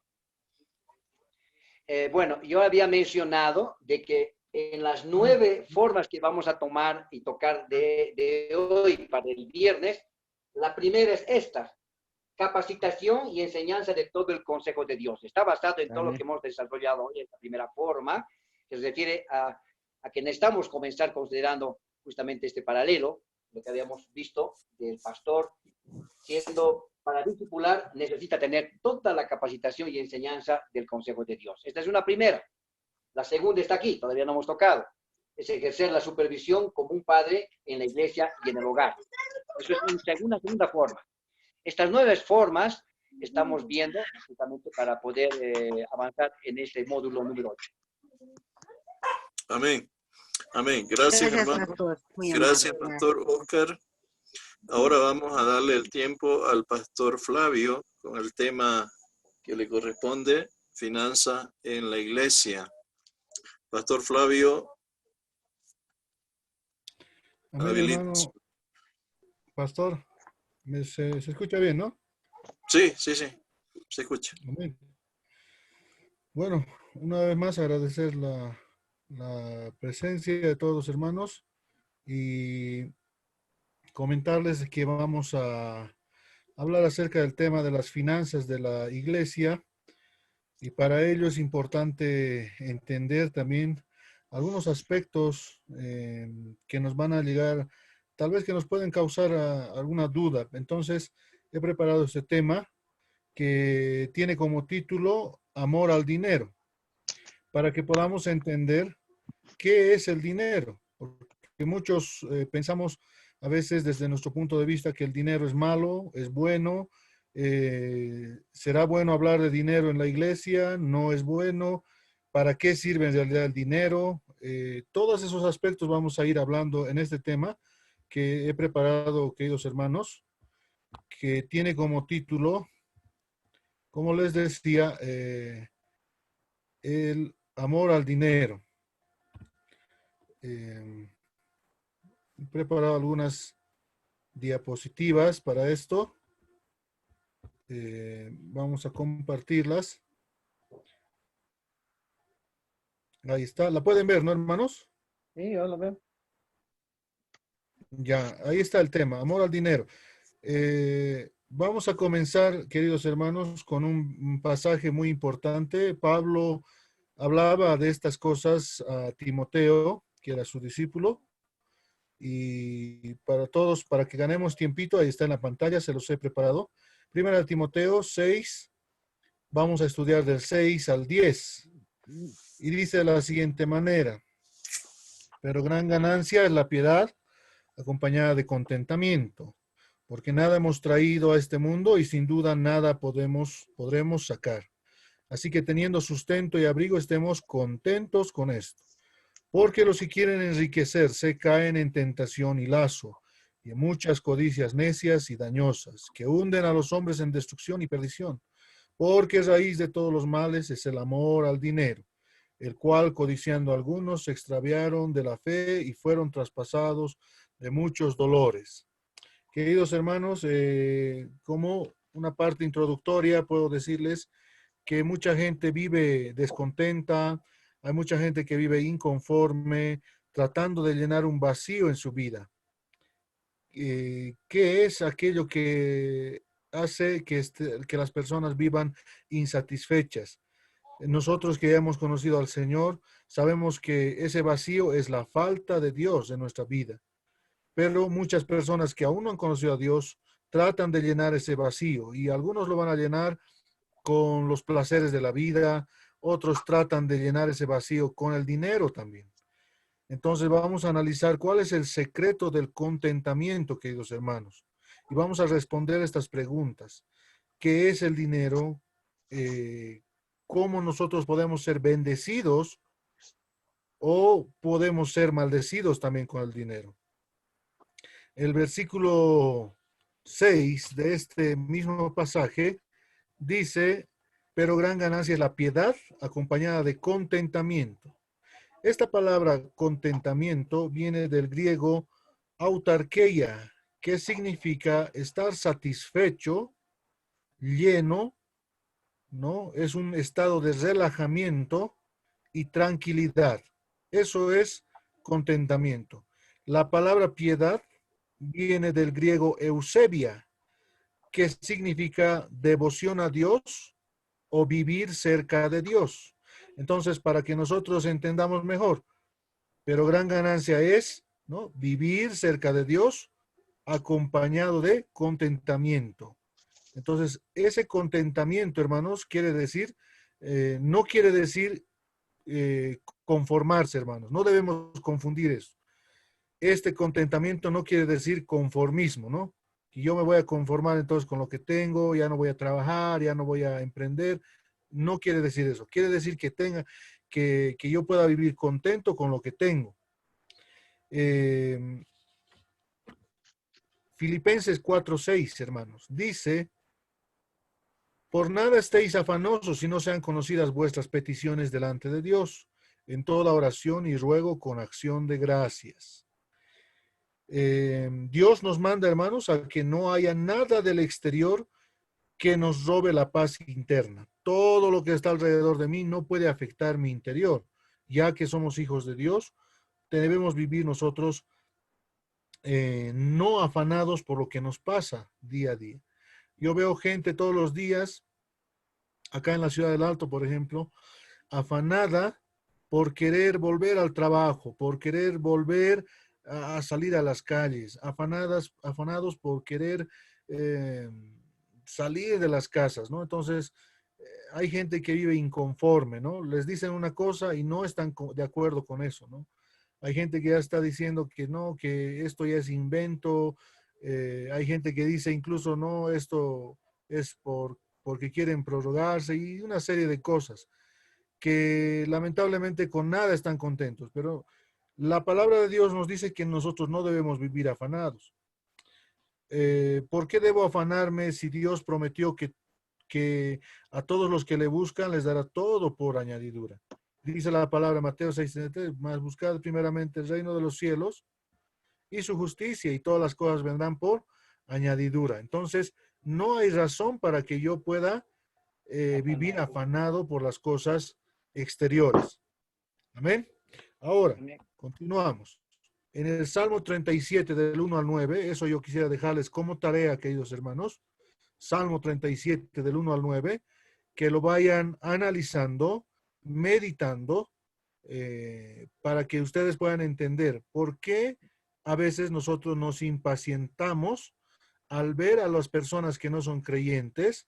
Bueno, yo había mencionado de que en las 9 formas que vamos a tomar y tocar de hoy para el viernes, la primera es esta: capacitación y enseñanza de todo el consejo de Dios. Está basado en todo lo que hemos desarrollado hoy, esta primera forma, que se refiere a que necesitamos comenzar considerando justamente este paralelo, lo que habíamos visto del pastor, siendo para discipular necesita tener toda la capacitación y enseñanza del consejo de Dios. Esta es una primera. La segunda está aquí, todavía no hemos tocado. Es ejercer la supervisión como un padre en la iglesia y en el hogar. Eso es una segunda forma. Estas 9 formas estamos viendo justamente para poder avanzar en este módulo número 8. Amén. Amén. Gracias, hermano. Pastor. Muy Gracias, amable. Pastor Oscar. Ahora vamos a darle el tiempo al Pastor Flavio con el tema que le corresponde, finanzas en la iglesia. Pastor Flavio. Amén, hermano. Pastor, se escucha bien, ¿no? Sí, sí, sí, se escucha. Amén. Bueno, una vez más agradecer la presencia de todos los hermanos y comentarles que vamos a hablar acerca del tema de las finanzas de la iglesia, y para ello es importante entender también algunos aspectos que nos van a llegar, tal vez que nos pueden causar alguna duda. Entonces, he preparado este tema que tiene como título Amor al dinero, para que podamos entender qué es el dinero, porque muchos pensamos a veces desde nuestro punto de vista que el dinero es malo, es bueno. ¿Será bueno hablar de dinero en la iglesia? ¿No es bueno? ¿Para qué sirve en realidad el dinero? Todos esos aspectos vamos a ir hablando en este tema que he preparado, queridos hermanos, que tiene como título, como les decía, el amor al dinero. He preparado algunas diapositivas para esto. Vamos a compartirlas. Ahí está. ¿La pueden ver, no, hermanos? Sí, yo lo veo. Ya, ahí está el tema, amor al dinero. Vamos a comenzar, queridos hermanos, con un pasaje muy importante. Pablo hablaba de estas cosas a Timoteo, que era su discípulo. Y para todos, para que ganemos tiempito, ahí está en la pantalla, se los he preparado. Primera de Timoteo 6, vamos a estudiar del 6 al 10. Y dice de la siguiente manera: pero gran ganancia es la piedad acompañada de contentamiento, porque nada hemos traído a este mundo y sin duda nada podremos sacar. Así que teniendo sustento y abrigo, estemos contentos con esto. Porque los que quieren enriquecerse caen en tentación y lazo, y en muchas codicias necias y dañosas, que hunden a los hombres en destrucción y perdición. Porque raíz de todos los males es el amor al dinero, el cual, codiciando algunos, se extraviaron de la fe y fueron traspasados de muchos dolores. Queridos hermanos, como una parte introductoria, puedo decirles que mucha gente vive descontenta, hay mucha gente que vive inconforme, tratando de llenar un vacío en su vida. ¿Qué es aquello que hace que las personas vivan insatisfechas? Nosotros que ya hemos conocido al Señor, sabemos que ese vacío es la falta de Dios en nuestra vida. Pero muchas personas que aún no han conocido a Dios tratan de llenar ese vacío y algunos lo van a llenar con los placeres de la vida, otros tratan de llenar ese vacío con el dinero también. Entonces vamos a analizar cuál es el secreto del contentamiento, queridos hermanos. Y vamos a responder estas preguntas. ¿Qué es el dinero? ¿Cómo nosotros podemos ser bendecidos o podemos ser maldecidos también con el dinero? El versículo 6 de este mismo pasaje dice, pero gran ganancia es la piedad acompañada de contentamiento. Esta palabra contentamiento viene del griego autarkeia, que significa estar satisfecho, lleno, ¿no? Es un estado de relajamiento y tranquilidad. Eso es contentamiento. La palabra piedad viene del griego eusebia, que significa devoción a Dios o vivir cerca de Dios. Entonces, para que nosotros entendamos mejor, pero gran ganancia es, ¿no?, vivir cerca de Dios acompañado de contentamiento. Entonces, ese contentamiento, hermanos, quiere decir, no quiere decir conformarse, hermanos. No debemos confundir eso. Este contentamiento no quiere decir conformismo, ¿no? Que yo me voy a conformar entonces con lo que tengo, ya no voy a trabajar, ya no voy a emprender. No quiere decir eso. Quiere decir que yo pueda vivir contento con lo que tengo. Filipenses 4:6, hermanos, dice, por nada estéis afanosos si no sean conocidas vuestras peticiones delante de Dios, en toda oración y ruego con acción de gracias. Dios nos manda, hermanos, a que no haya nada del exterior que nos robe la paz interna. Todo lo que está alrededor de mí no puede afectar mi interior. Ya que somos hijos de Dios, debemos vivir nosotros no afanados por lo que nos pasa día a día. Yo veo gente todos los días, acá en la Ciudad del Alto, por ejemplo, afanada por querer volver al trabajo, por querer volver a salir a las calles, afanados por querer salir de las casas, ¿no? Entonces, hay gente que vive inconforme, ¿no? Les dicen una cosa y no están de acuerdo con eso, ¿no? Hay gente que ya está diciendo que no, que esto ya es invento. Hay gente que dice incluso, no, esto es porque quieren prorrogarse y una serie de cosas que lamentablemente con nada están contentos. Pero la palabra de Dios nos dice que nosotros no debemos vivir afanados. ¿Por qué debo afanarme si Dios prometió que a todos los que le buscan les dará todo por añadidura? Dice la palabra Mateo 6:33, más buscad primeramente el reino de los cielos y su justicia y todas las cosas vendrán por añadidura. Entonces, no hay razón para que yo pueda vivir afanado por las cosas exteriores. Amén. Ahora, continuamos. En el Salmo 37 del 1 al 9, eso yo quisiera dejarles como tarea, queridos hermanos. Salmo 37 del 1 al 9, que lo vayan analizando, meditando, para que ustedes puedan entender por qué a veces nosotros nos impacientamos al ver a las personas que no son creyentes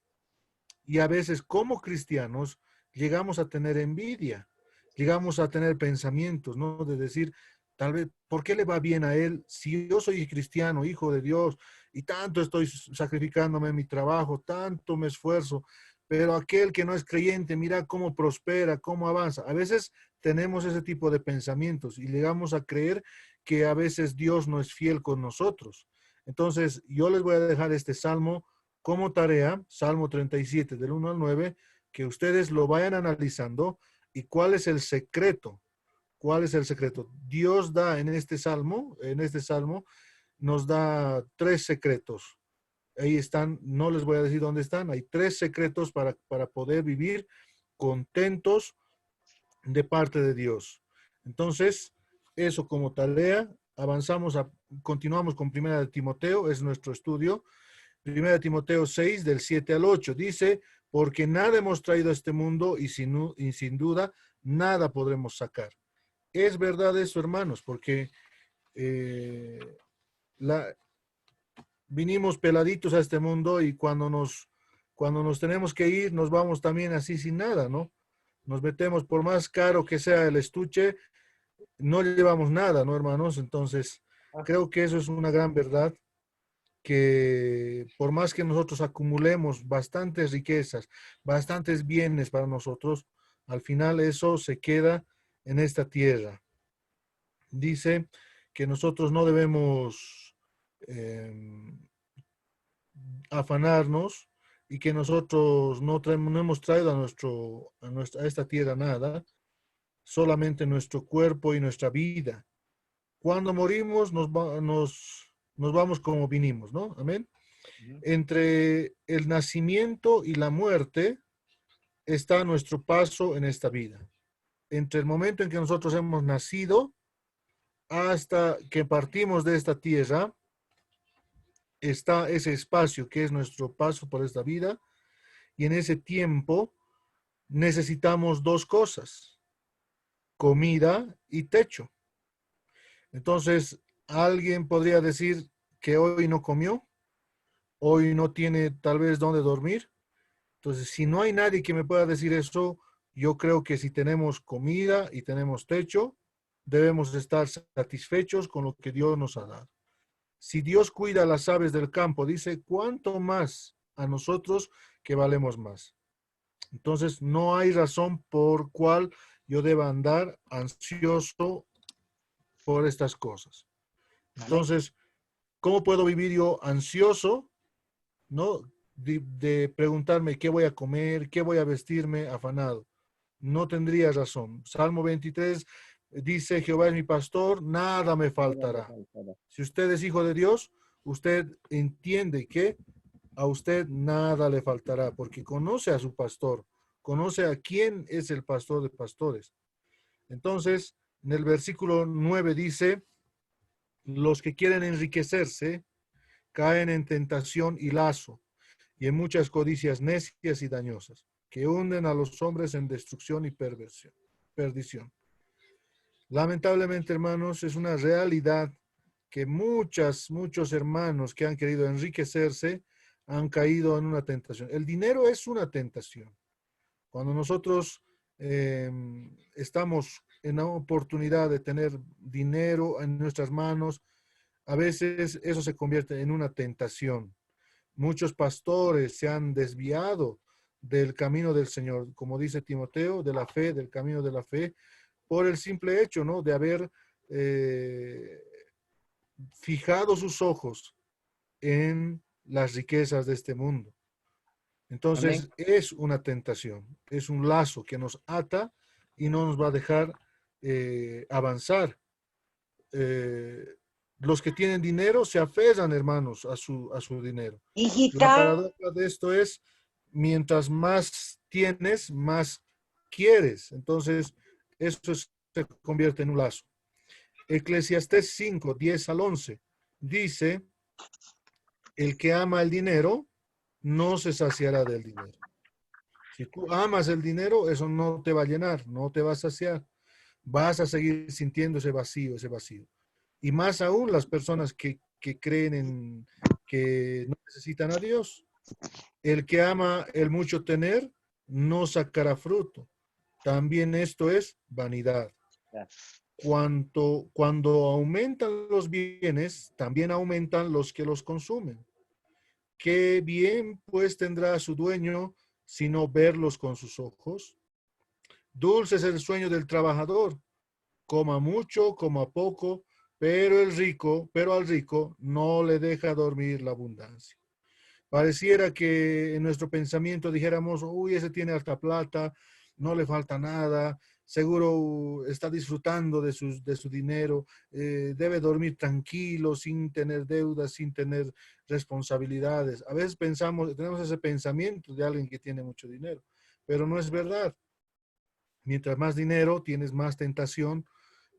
y a veces como cristianos llegamos a tener envidia, llegamos a tener pensamientos, ¿no? De decir, tal vez, ¿por qué le va bien a él si yo soy cristiano, hijo de Dios, y tanto estoy sacrificándome en mi trabajo, tanto me esfuerzo? Pero aquel que no es creyente, mira cómo prospera, cómo avanza. A veces tenemos ese tipo de pensamientos y llegamos a creer que a veces Dios no es fiel con nosotros. Entonces, yo les voy a dejar este salmo como tarea, Salmo 37 del 1 al 9, que ustedes lo vayan analizando y cuál es el secreto. ¿Cuál es el secreto? Dios da en este salmo, nos da 3 secretos. Ahí están, no les voy a decir dónde están, hay 3 secretos para poder vivir contentos de parte de Dios. Entonces, eso como tarea. Continuamos con Primera de Timoteo, es nuestro estudio. Primera de Timoteo 6, del 7 al 8, dice, porque nada hemos traído a este mundo y sin duda nada podremos sacar. Es verdad eso, hermanos, porque vinimos peladitos a este mundo y cuando nos tenemos que ir, nos vamos también así sin nada, ¿no? Nos metemos, por más caro que sea el estuche, no llevamos nada, ¿no, hermanos? Entonces, creo que eso es una gran verdad, que por más que nosotros acumulemos bastantes riquezas, bastantes bienes para nosotros, al final eso se queda en esta tierra. Dice que nosotros no debemos afanarnos y que nosotros no hemos traído a esta tierra nada, solamente nuestro cuerpo y nuestra vida. Cuando morimos nos vamos como vinimos, ¿no? Amén. Entre el nacimiento y la muerte está nuestro paso en esta vida. Entre el momento en que nosotros hemos nacido hasta que partimos de esta tierra, está ese espacio que es nuestro paso por esta vida, y en ese tiempo necesitamos dos cosas: comida y techo. Entonces, alguien podría decir que hoy no comió, hoy no tiene tal vez dónde dormir. Entonces, si no hay nadie que me pueda decir eso, yo creo que si tenemos comida y tenemos techo, debemos estar satisfechos con lo que Dios nos ha dado. Si Dios cuida a las aves del campo, dice, ¿cuánto más a nosotros que valemos más? Entonces, no hay razón por cual yo deba andar ansioso por estas cosas. Entonces, ¿cómo puedo vivir yo ansioso? ¿No? De preguntarme qué voy a comer, qué voy a vestirme, afanado. No tendría razón. Salmo 23 dice, Jehová es mi pastor, nada me faltará. Si usted es hijo de Dios, usted entiende que a usted nada le faltará, porque conoce a su pastor, conoce a quién es el pastor de pastores. Entonces, en el versículo 9 dice, los que quieren enriquecerse caen en tentación y lazo, y en muchas codicias necias y dañosas, que hunden a los hombres en destrucción y perdición. Lamentablemente, hermanos, es una realidad que muchos hermanos que han querido enriquecerse han caído en una tentación. El dinero es una tentación. Cuando nosotros estamos en la oportunidad de tener dinero en nuestras manos, a veces eso se convierte en una tentación. Muchos pastores se han desviado del camino del Señor, como dice Timoteo, de la fe, del camino de la fe, por el simple hecho, ¿no?, de haber fijado sus ojos en las riquezas de este mundo. Entonces, amén, es una tentación, es un lazo que nos ata y no nos va a dejar avanzar. Los que tienen dinero se aferran, hermanos, a su dinero. La paradoja de esto es, mientras más tienes, más quieres. Entonces, eso se convierte en un lazo. Eclesiastés 5, 10 al 11, dice, el que ama el dinero no se saciará del dinero. Si tú amas el dinero, eso no te va a llenar, no te va a saciar. Vas a seguir sintiendo ese vacío, ese vacío. Y más aún las personas que creen que no necesitan a Dios. El que ama el mucho tener no sacará fruto. También esto es vanidad. Cuando aumentan los bienes, también aumentan los que los consumen. ¿Qué bien pues tendrá su dueño sino verlos con sus ojos? Dulce es el sueño del trabajador, coma mucho, coma poco, pero al rico no le deja dormir la abundancia. Pareciera que en nuestro pensamiento dijéramos, uy, ese tiene harta plata, no le falta nada, seguro está disfrutando de su dinero, debe dormir tranquilo, sin tener deudas, sin tener responsabilidades. A veces tenemos ese pensamiento de alguien que tiene mucho dinero, pero no es verdad. Mientras más dinero, tienes más tentación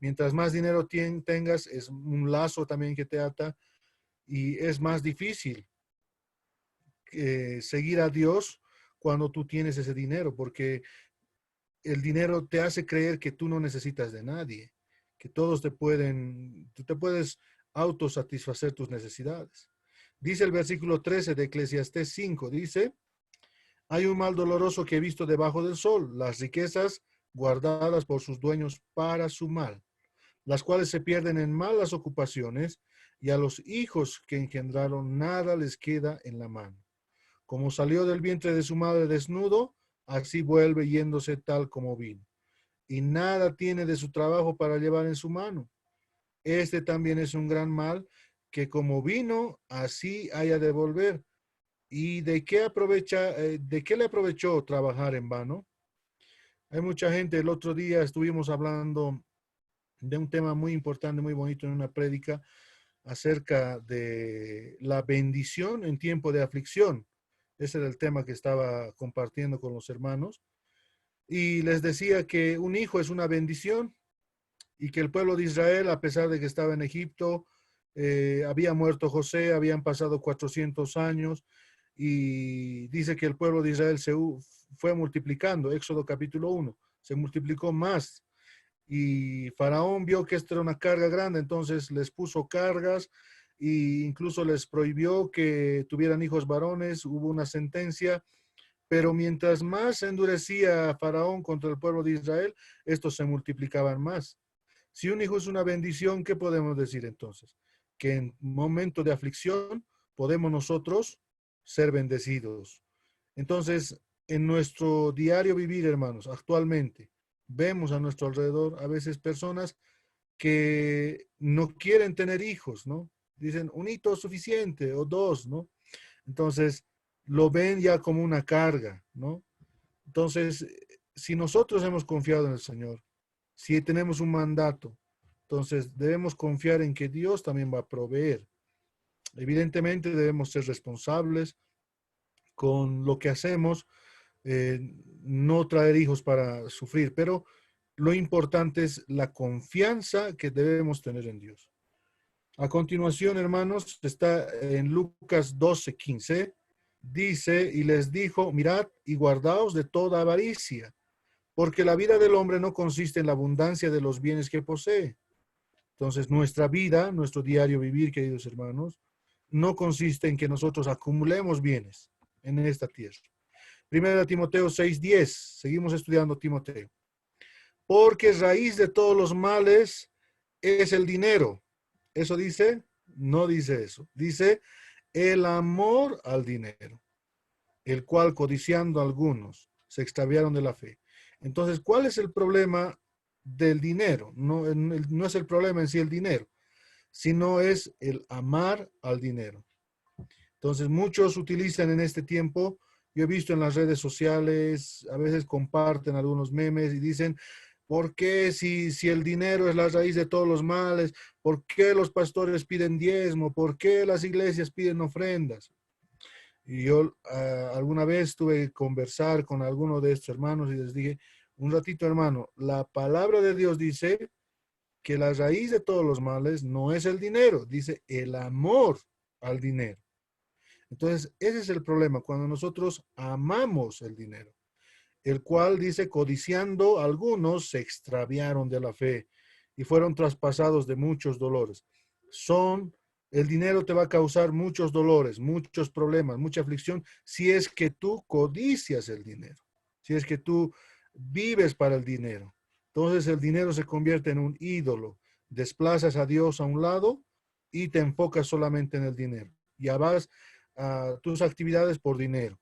Mientras más dinero tengas, es un lazo también que te ata y es más difícil seguir a Dios cuando tú tienes ese dinero, porque el dinero te hace creer que tú no necesitas de nadie, que todos tú te puedes autosatisfacer tus necesidades. Dice el versículo 13 de Eclesiastés 5, dice, hay un mal doloroso que he visto debajo del sol, las riquezas guardadas por sus dueños para su mal, las cuales se pierden en malas ocupaciones, y a los hijos que engendraron nada les queda en la mano. Como salió del vientre de su madre desnudo, así vuelve yéndose tal como vino. Y nada tiene de su trabajo para llevar en su mano. Este también es un gran mal, que como vino, así haya de volver. ¿Y de qué le aprovechó trabajar en vano? Hay mucha gente, el otro día estuvimos hablando de un tema muy importante, muy bonito en una prédica acerca de la bendición en tiempo de aflicción. Ese era el tema que estaba compartiendo con los hermanos. Y les decía que un hijo es una bendición y que el pueblo de Israel, a pesar de que estaba en Egipto, había muerto José, habían pasado 400 años y dice que el pueblo de Israel se fue multiplicando. Éxodo capítulo 1, se multiplicó más. Y Faraón vio que esto era una carga grande, entonces les puso cargas e incluso les prohibió que tuvieran hijos varones. Hubo una sentencia, pero mientras más se endurecía Faraón contra el pueblo de Israel, estos se multiplicaban más. Si un hijo es una bendición, ¿qué podemos decir entonces? Que en momento de aflicción podemos nosotros ser bendecidos. Entonces, en nuestro diario vivir, hermanos, actualmente, vemos a nuestro alrededor a veces personas que no quieren tener hijos, ¿no? Dicen un hito es suficiente o dos, ¿no? Entonces, lo ven ya como una carga, ¿no? Entonces, si nosotros hemos confiado en el Señor, si tenemos un mandato, entonces debemos confiar en que Dios también va a proveer. Evidentemente debemos ser responsables con lo que hacemos, no traer hijos para sufrir, pero lo importante es la confianza que debemos tener en Dios. A continuación, hermanos, está en Lucas 12:15, dice, y les dijo, mirad y guardaos de toda avaricia, porque la vida del hombre no consiste en la abundancia de los bienes que posee. Entonces, nuestra vida, nuestro diario vivir, queridos hermanos, no consiste en que nosotros acumulemos bienes en esta tierra. Primera Timoteo 6:10, seguimos estudiando Timoteo. Porque raíz de todos los males es el dinero. ¿Eso dice? No dice eso. Dice el amor al dinero, el cual codiciando algunos se extraviaron de la fe. Entonces, ¿cuál es el problema del dinero? No es el problema en sí el dinero, sino es el amar al dinero. Entonces, muchos utilizan en este tiempo, yo he visto en las redes sociales, a veces comparten algunos memes y dicen, ¿por qué si el dinero es la raíz de todos los males? ¿Por qué los pastores piden diezmo? ¿Por qué las iglesias piden ofrendas? Y yo alguna vez tuve que conversar con alguno de estos hermanos y les dije, un ratito hermano, la palabra de Dios dice que la raíz de todos los males no es el dinero, dice el amor al dinero. Entonces, ese es el problema, cuando nosotros amamos el dinero, el cual dice, codiciando algunos se extraviaron de la fe y fueron traspasados de muchos dolores. El dinero te va a causar muchos dolores, muchos problemas, mucha aflicción, si es que tú codicias el dinero, si es que tú vives para el dinero. Entonces el dinero se convierte en un ídolo, desplazas a Dios a un lado y te enfocas solamente en el dinero. Ya vas a tus actividades por dinero.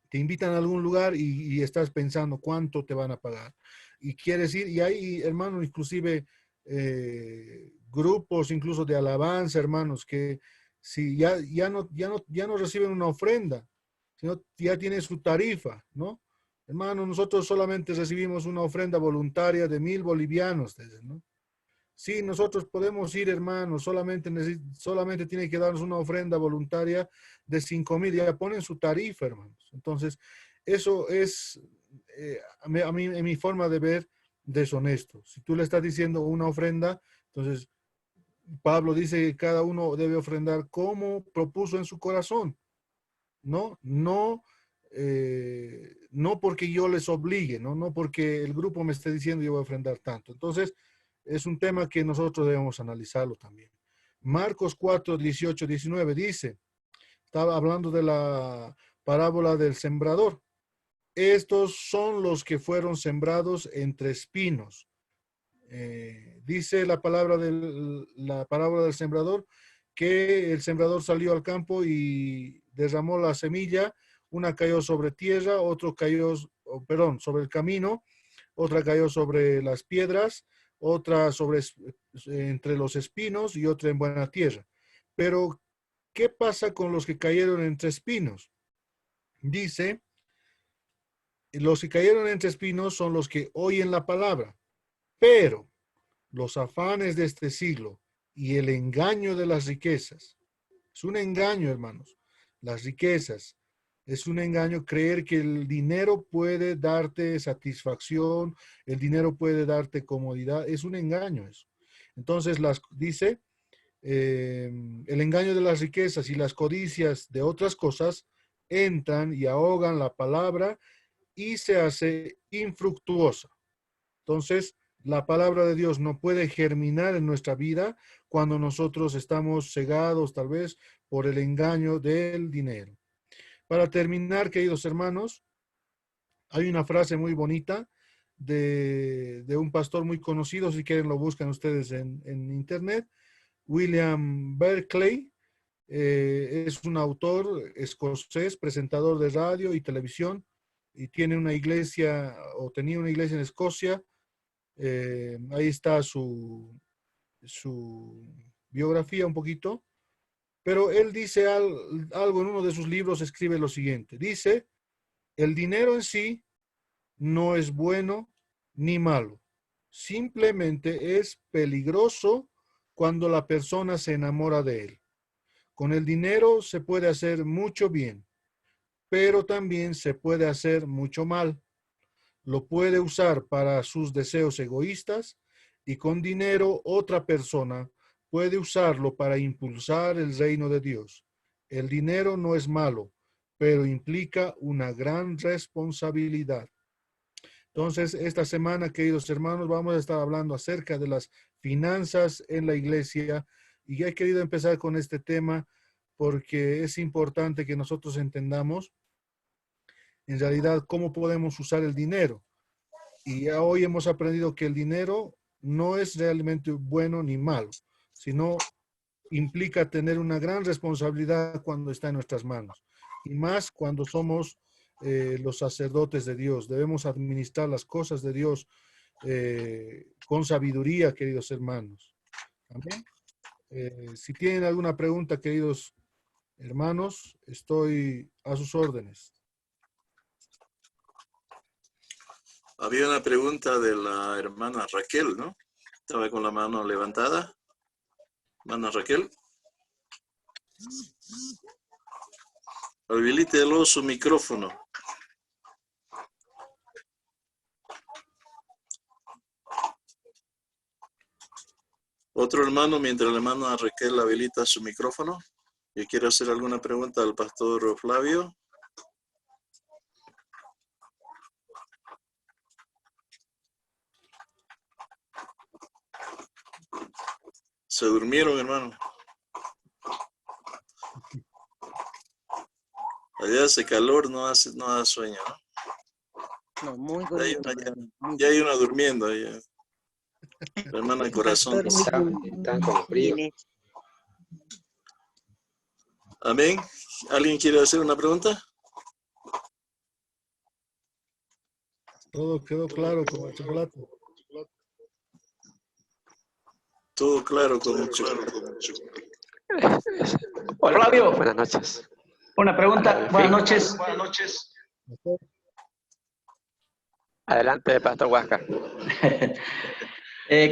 Te invitan a algún lugar y estás pensando cuánto te van a pagar. Y quieres ir, y hay, hermanos, inclusive grupos incluso de alabanza, hermanos, que si ya no reciben una ofrenda, sino ya tienen su tarifa, ¿no? Hermano, nosotros solamente recibimos una ofrenda voluntaria de 1,000 bolivianos, ¿no? Sí, nosotros podemos ir, hermanos, solamente tiene que darnos una ofrenda voluntaria de 5,000, ya ponen su tarifa, hermanos. Entonces, eso es, a mí, en mi forma de ver, deshonesto. Si tú le estás diciendo una ofrenda, entonces Pablo dice que cada uno debe ofrendar como propuso en su corazón, ¿no? No porque yo les obligue, ¿no? No porque el grupo me esté diciendo yo voy a ofrendar tanto. Entonces, es un tema que nosotros debemos analizarlo también. Marcos 4, 18, 19 dice, estaba hablando de la parábola del sembrador. Estos son los que fueron sembrados entre espinos. Dice la parábola del sembrador que el sembrador salió al campo y derramó la semilla. Una cayó sobre tierra, otro cayó, sobre el camino, otra cayó sobre las piedras, otra entre los espinos y otra en buena tierra. Pero, ¿qué pasa con los que cayeron entre espinos? Dice, los que cayeron entre espinos son los que oyen la palabra, pero los afanes de este siglo y el engaño de las riquezas. Es un engaño, hermanos. Las riquezas. Es un engaño creer que el dinero puede darte satisfacción, el dinero puede darte comodidad. Es un engaño eso. Entonces, dice, el engaño de las riquezas y las codicias de otras cosas entran y ahogan la palabra y se hace infructuosa. Entonces, la palabra de Dios no puede germinar en nuestra vida cuando nosotros estamos cegados tal vez por el engaño del dinero. Para terminar, queridos hermanos, hay una frase muy bonita de un pastor muy conocido, si quieren lo buscan ustedes en internet, William Berkeley. Es un autor escocés, presentador de radio y televisión, y tiene una iglesia, o tenía una iglesia en Escocia. Ahí está su biografía un poquito, pero él dice algo en uno de sus libros, escribe lo siguiente, dice, el dinero en sí no es bueno ni malo, simplemente es peligroso cuando la persona se enamora de él. Con el dinero se puede hacer mucho bien, pero también se puede hacer mucho mal. Lo puede usar para sus deseos egoístas y con dinero otra persona puede usarlo para impulsar el reino de Dios. El dinero no es malo, pero implica una gran responsabilidad. Entonces, esta semana, queridos hermanos, vamos a estar hablando acerca de las finanzas en la iglesia y he querido empezar con este tema porque es importante que nosotros entendamos en realidad cómo podemos usar el dinero. Y ya hoy hemos aprendido que el dinero no es realmente bueno ni malo, sino implica tener una gran responsabilidad cuando está en nuestras manos. Y más cuando somos los sacerdotes de Dios. Debemos administrar las cosas de Dios con sabiduría, queridos hermanos. Amén. Si tienen alguna pregunta, queridos hermanos, estoy a sus órdenes. Había una pregunta de la hermana Raquel, ¿no? Estaba con la mano levantada. Hermana Raquel. Habilítelo su micrófono. Otro hermano, mientras la hermana Raquel habilita su micrófono. Yo quiero hacer alguna pregunta al pastor Flavio. Se durmieron, hermano. Allá hace calor, no da sueño, ¿no? No, muy bonito. Ya hay una durmiendo. Ya. La hermana del corazón. Están con frío. Amén. ¿Alguien quiere hacer una pregunta? Todo quedó claro como el chocolate. Todo claro como el chocolate. Hola, Flavio. buenas noches. Una pregunta. Hola, Buenas sí. noches. Buenas noches. Adelante, Pastor Huáscar.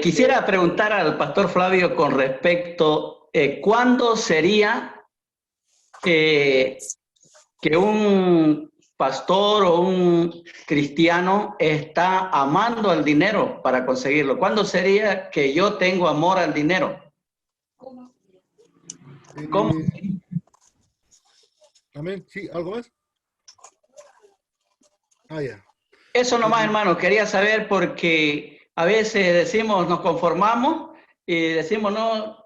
Quisiera preguntar al pastor Flavio con respecto, ¿cuándo sería que un pastor o un cristiano está amando al dinero para conseguirlo? ¿Cuándo sería que yo tengo amor al dinero? ¿Cómo? Amén. Sí, ¿algo más? Ah, ya. Eso nomás, hermano, quería saber porque a veces decimos, nos conformamos y decimos, no,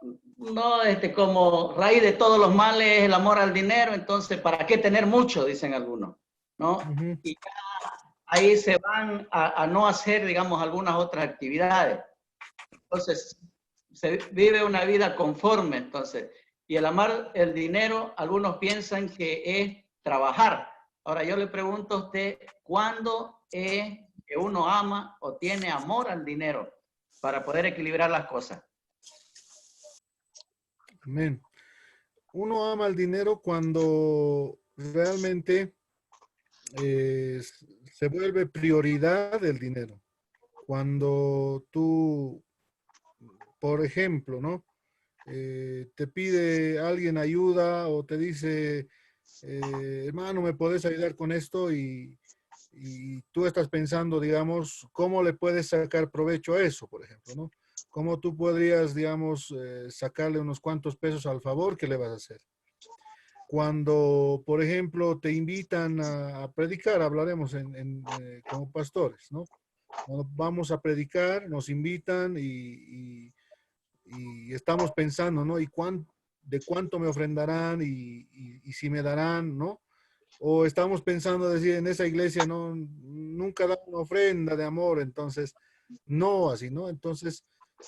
como raíz de todos los males es el amor al dinero, entonces, ¿para qué tener mucho? Dicen algunos, ¿no? Y ya ahí se van a no hacer, digamos, algunas otras actividades. Entonces, se vive una vida conforme, entonces. Y el amar el dinero, algunos piensan que es trabajar. Ahora yo le pregunto a usted, ¿cuándo es que uno ama o tiene amor al dinero para poder equilibrar las cosas? Amén. Uno ama el dinero cuando realmente se vuelve prioridad el dinero. Cuando tú, por ejemplo, ¿no? Te pide alguien ayuda o te dice, hermano, ¿me puedes ayudar con esto? Y tú estás pensando, digamos, ¿cómo le puedes sacar provecho a eso, por ejemplo, ¿no? ¿Cómo tú podrías, digamos, sacarle unos cuantos pesos al favor que le vas a hacer? Cuando, por ejemplo, te invitan a predicar, hablaremos como pastores, ¿no? Cuando vamos a predicar, nos invitan y estamos pensando, ¿no? ¿De cuánto me ofrendarán y si me darán, ¿no? O estamos pensando decir, en esa iglesia no, nunca da una ofrenda de amor, entonces, no así, ¿no? Entonces,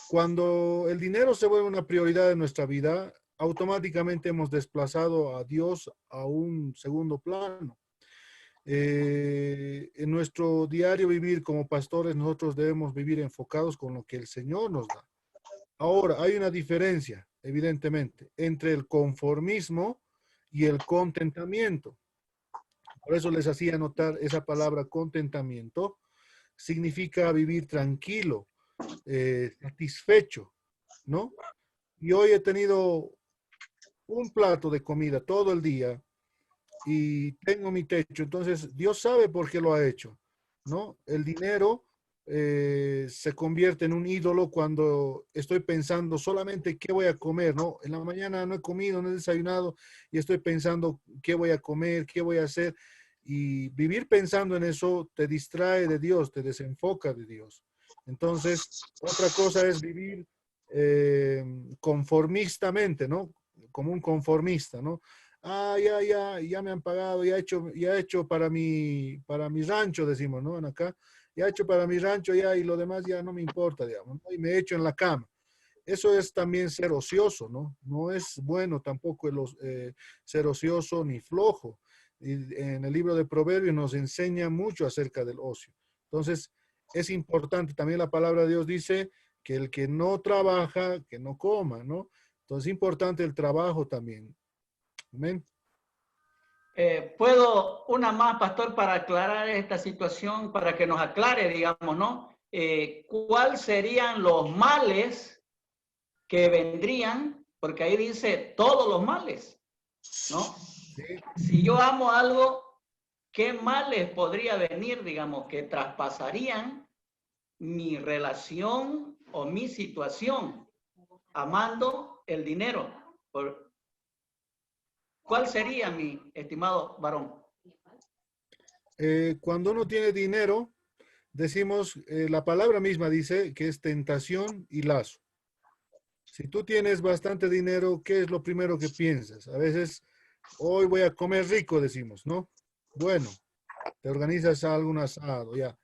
cuando el dinero se vuelve una prioridad en nuestra vida, automáticamente hemos desplazado a Dios a un segundo plano. En nuestro diario vivir como pastores, nosotros debemos vivir enfocados con lo que el Señor nos da. Ahora, hay una diferencia, evidentemente, entre el conformismo y el contentamiento. Por eso les hacía notar esa palabra contentamiento. Significa vivir tranquilo, satisfecho, ¿no? Y hoy he tenido un plato de comida todo el día y tengo mi techo. Entonces, Dios sabe por qué lo ha hecho, ¿no? El dinero se convierte en un ídolo cuando estoy pensando solamente qué voy a comer, ¿no? En la mañana no he comido, no he desayunado y estoy pensando qué voy a comer, qué voy a hacer. Y vivir pensando en eso te distrae de Dios, te desenfoca de Dios. Entonces, otra cosa es vivir conformistamente, ¿no? Como un conformista, ¿no? Ah, ya me han pagado, ya he hecho para mi rancho, decimos, ¿no? En acá, ya he hecho para mi rancho ya y lo demás ya no me importa, digamos, ¿no? Y me he hecho en la cama. Eso es también ser ocioso, ¿no? No es bueno tampoco ser ocioso ni flojo. Y en el libro de Proverbios nos enseña mucho acerca del ocio. Entonces, es importante, también la palabra de Dios dice que el que no trabaja, que no coma, ¿no? Entonces, es importante el trabajo también. Amén. ¿Puedo una más, pastor, para aclarar esta situación, para que nos aclare, digamos, ¿no? ¿Cuáles serían los males que vendrían? Porque ahí dice todos los males, ¿no? Sí. Si yo amo algo, ¿qué males podría venir, digamos, que traspasarían mi relación o mi situación amando el dinero? ¿Cuál sería, mi estimado varón? Cuando uno tiene dinero, decimos, la palabra misma dice que es tentación y lazo. Si tú tienes bastante dinero, ¿qué es lo primero que piensas? A veces, hoy voy a comer rico, decimos, ¿no? Bueno, te organizas algún asado, ya.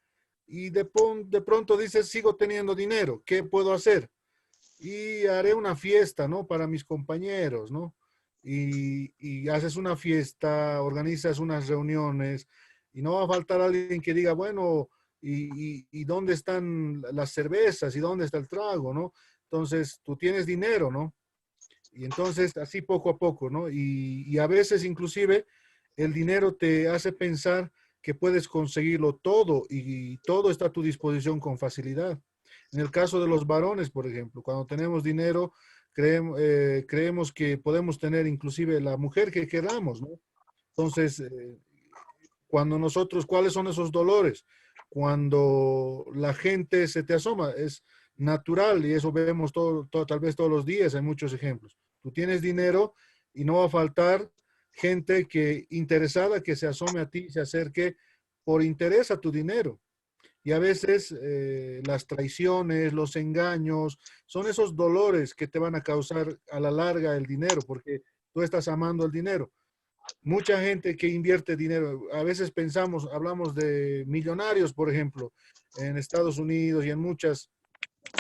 Y de pronto dices, sigo teniendo dinero, ¿qué puedo hacer? Y haré una fiesta, ¿no? Para mis compañeros, ¿no? Y haces una fiesta, organizas unas reuniones y no va a faltar alguien que diga, bueno, ¿y dónde están las cervezas? ¿Y dónde está el trago? ¿No? Entonces, tú tienes dinero, ¿no? Y entonces, así poco a poco, ¿no? Y a veces inclusive el dinero te hace pensar que puedes conseguirlo todo y todo está a tu disposición con facilidad. En el caso de los varones, por ejemplo, cuando tenemos dinero, creemos que podemos tener inclusive la mujer que queramos, ¿no? Entonces, Cuando nosotros, ¿cuáles son esos dolores? Cuando la gente se te asoma, es natural y eso vemos tal vez todos los días, hay muchos ejemplos. Tú tienes dinero y no va a faltar gente interesada que se asome a ti y se acerque por interés a tu dinero. Y a veces las traiciones, los engaños, son esos dolores que te van a causar a la larga el dinero, porque tú estás amando el dinero. Mucha gente que invierte dinero, a veces hablamos de millonarios, por ejemplo, en Estados Unidos y en muchas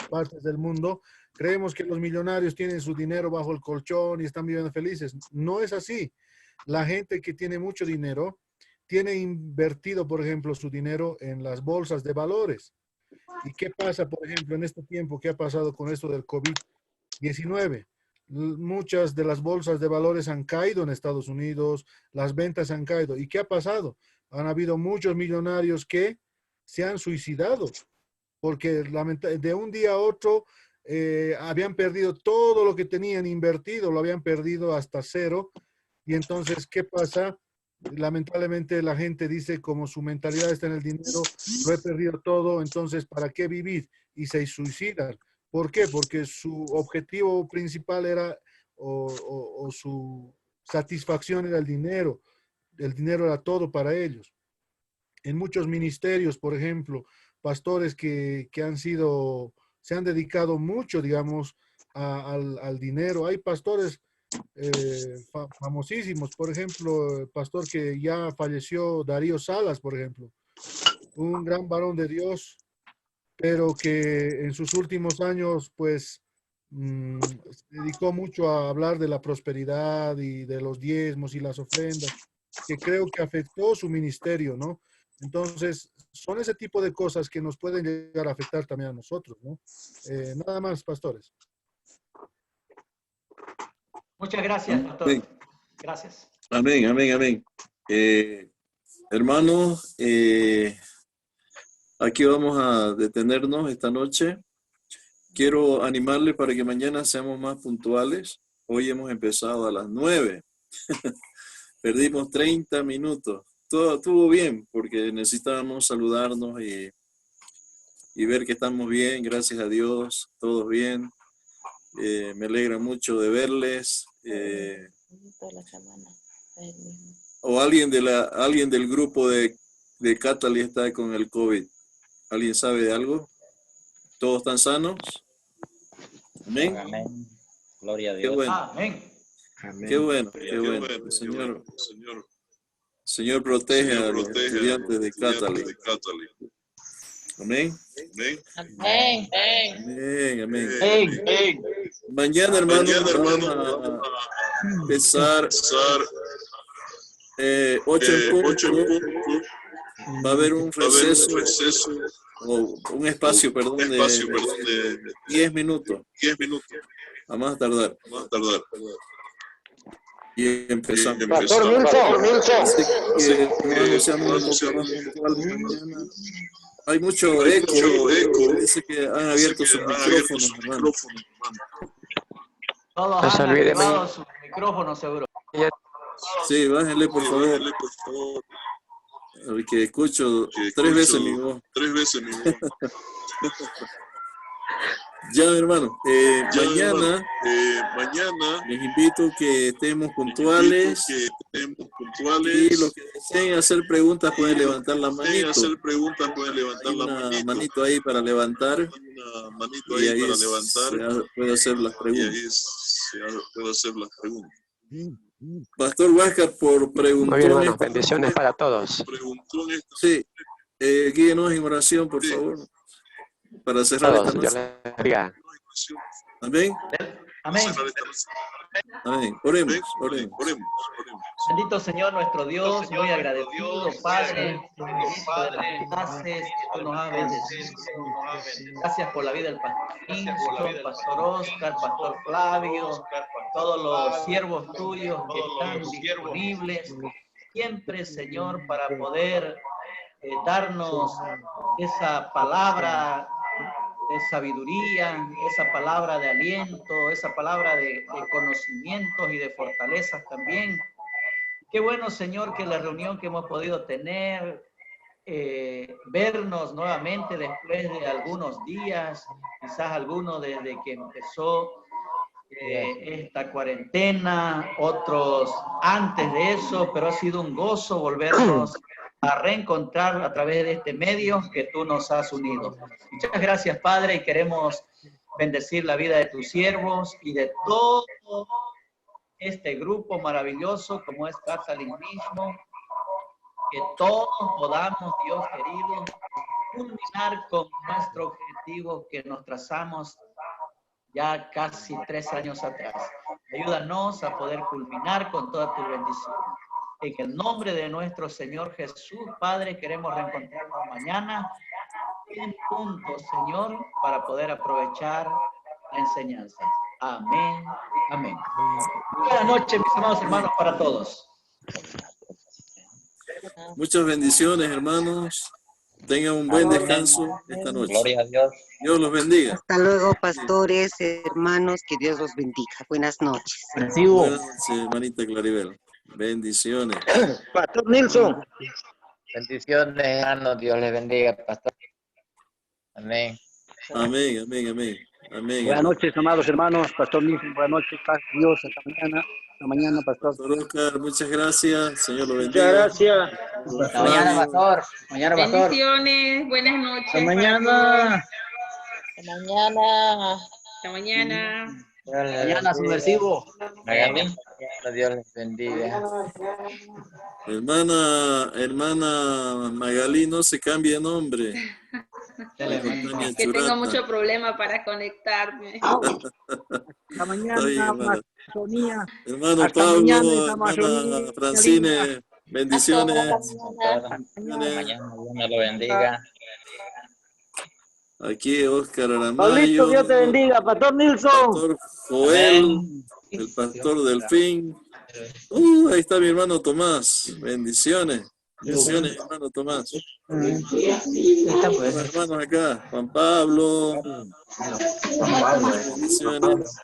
partes del mundo, creemos que los millonarios tienen su dinero bajo el colchón y están viviendo felices. No es así. La gente que tiene mucho dinero tiene invertido, por ejemplo, su dinero en las bolsas de valores. ¿Y qué pasa, por ejemplo, en este tiempo? ¿Qué ha pasado con esto del COVID-19? Muchas de las bolsas de valores han caído en Estados Unidos, las ventas han caído. ¿Y qué ha pasado? Han habido muchos millonarios que se han suicidado porque de un día a otro habían perdido todo lo que tenían invertido, lo habían perdido hasta cero. Y entonces, ¿qué pasa? Lamentablemente la gente dice, como su mentalidad está en el dinero, lo he perdido todo, entonces ¿para qué vivir? Y se suicidan. ¿Por qué? Porque su objetivo principal era, o su satisfacción era el dinero. El dinero era todo para ellos. En muchos ministerios, por ejemplo, pastores que se han dedicado mucho, digamos, al dinero. Hay pastores famosísimos, por ejemplo, el pastor que ya falleció, Darío Salas, por ejemplo, un gran varón de Dios, pero que en sus últimos años, pues, se dedicó mucho a hablar de la prosperidad y de los diezmos y las ofrendas, que creo que afectó su ministerio, ¿no? Entonces, son ese tipo de cosas que nos pueden llegar a afectar también a nosotros, ¿no? Nada más, pastores. Muchas gracias, pastor. Amén. Gracias. Amén, amén, amén. Hermanos, aquí vamos a detenernos esta noche. Quiero animarles para que mañana seamos más puntuales. Hoy hemos empezado a las 9. Perdimos 30 minutos. Todo estuvo bien porque necesitábamos saludarnos y ver que estamos bien, gracias a Dios, todos bien. Me alegra mucho de verles. O alguien del grupo de Cataly está con el COVID. ¿Alguien sabe de algo? ¿Todos están sanos? Amén. Amén. Gloria a Qué Dios. bueno. Amén. Qué bueno, qué bueno. El Señor protege a los estudiantes de Cataly. Amén. Amén. Amén, amén. Amén. Mañana, hermano, vamos a empezar 8 en punto. Va a haber un receso, o un espacio, perdón, de 10 minutos. A más tardar. Y empezamos. Pastor Milton. Hay mucho eco. Parece que han abierto sus micrófonos, hermano. Todos No se han olvide, activado sus micrófonos, seguro. Sí, bájenle, por favor. Que escucho 3 veces mi voz. Ya, hermano. Mañana les invito que estemos puntuales. Y los que deseen hacer preguntas pueden levantar la manito. Hay una manito ahí para levantar. Y ahí se puede hacer las preguntas. Pastor Huáscar, por preguntar. Muy bien, hermanos. Bendiciones para todos. Sí. Guíenos en oración, por favor. Para cerrar Todos. esta Dios noche. les bendiga. Amén. Amén. Amén. Oremos. Bendito Señor nuestro Dios, muy agradecido, Padre, bendito de las clases que tú nos has bendecido. Gracias por la vida del pastor Nilson, pastor Oscar, pastor Flavio, todos los siervos tuyos que están disponibles siempre, Señor, para poder darnos esa palabra de sabiduría, esa palabra de aliento, esa palabra de conocimientos y de fortalezas también. Qué bueno, Señor, que la reunión que hemos podido tener, vernos nuevamente después de algunos días, quizás algunos desde que empezó esta cuarentena, otros antes de eso, pero ha sido un gozo volvernos a reencontrar a través de este medio que tú nos has unido. Muchas gracias, Padre, y queremos bendecir la vida de tus siervos y de todo este grupo maravilloso como es Catalin mismo, que todos podamos, Dios querido, culminar con nuestro objetivo que nos trazamos ya casi 3 años atrás. Ayúdanos a poder culminar con toda tu bendición. En el nombre de nuestro Señor Jesús, Padre, queremos reencontrarnos mañana en punto, Señor, para poder aprovechar la enseñanza. Amén. Amén. Buenas noches, mis amados hermanos, para todos. Muchas bendiciones, hermanos. Tengan un buen descanso esta noche. Gloria a Dios. Dios los bendiga. Hasta luego, pastores, hermanos, que Dios los bendiga. Buenas noches. Buenas noches, hermanita Claribel. Bendiciones. Pastor Nilsson. Bendiciones, hermano. Dios les bendiga, pastor. Amén. Amén, amén, amén. Amén. Buenas noches, amados hermanos. Pastor Nilsson, buenas noches. Paz, Dios, hasta mañana. Hasta mañana, pastor. Pastor Oscar, muchas gracias. Señor lo bendiga. Muchas gracias. Hasta mañana, pastor. Mañana, pastor. Bendiciones, buenas noches. Hasta mañana. Hasta mañana. Hasta mañana. Mañana, subversivo. Dios les bendiga. Hermana Magalí, no se cambie de nombre. Es que tengo mucho problema para conectarme. Hasta mañana, Amazonía. Hermano Hasta Pablo, mañana, hermana Francine, bendiciones. Mañana Dios me lo bendiga. Aquí Oscar Pablito, Aramayo, Dios te bendiga. Pastor Nilsson. Pastor Joel, el pastor Delfín. Ahí está mi hermano Tomás. Bendiciones. Bendiciones, hermano Tomás. Los hermanos acá, Juan Pablo. Bendiciones.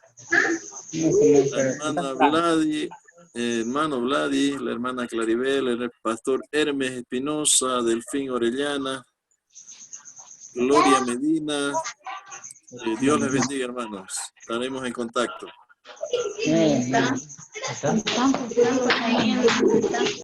La hermana Vladi, hermano Vladi, la hermana Claribel, el pastor Hermes Espinosa, Delfín Orellana, Gloria Medina. Dios les bendiga, hermanos. Estaremos en contacto.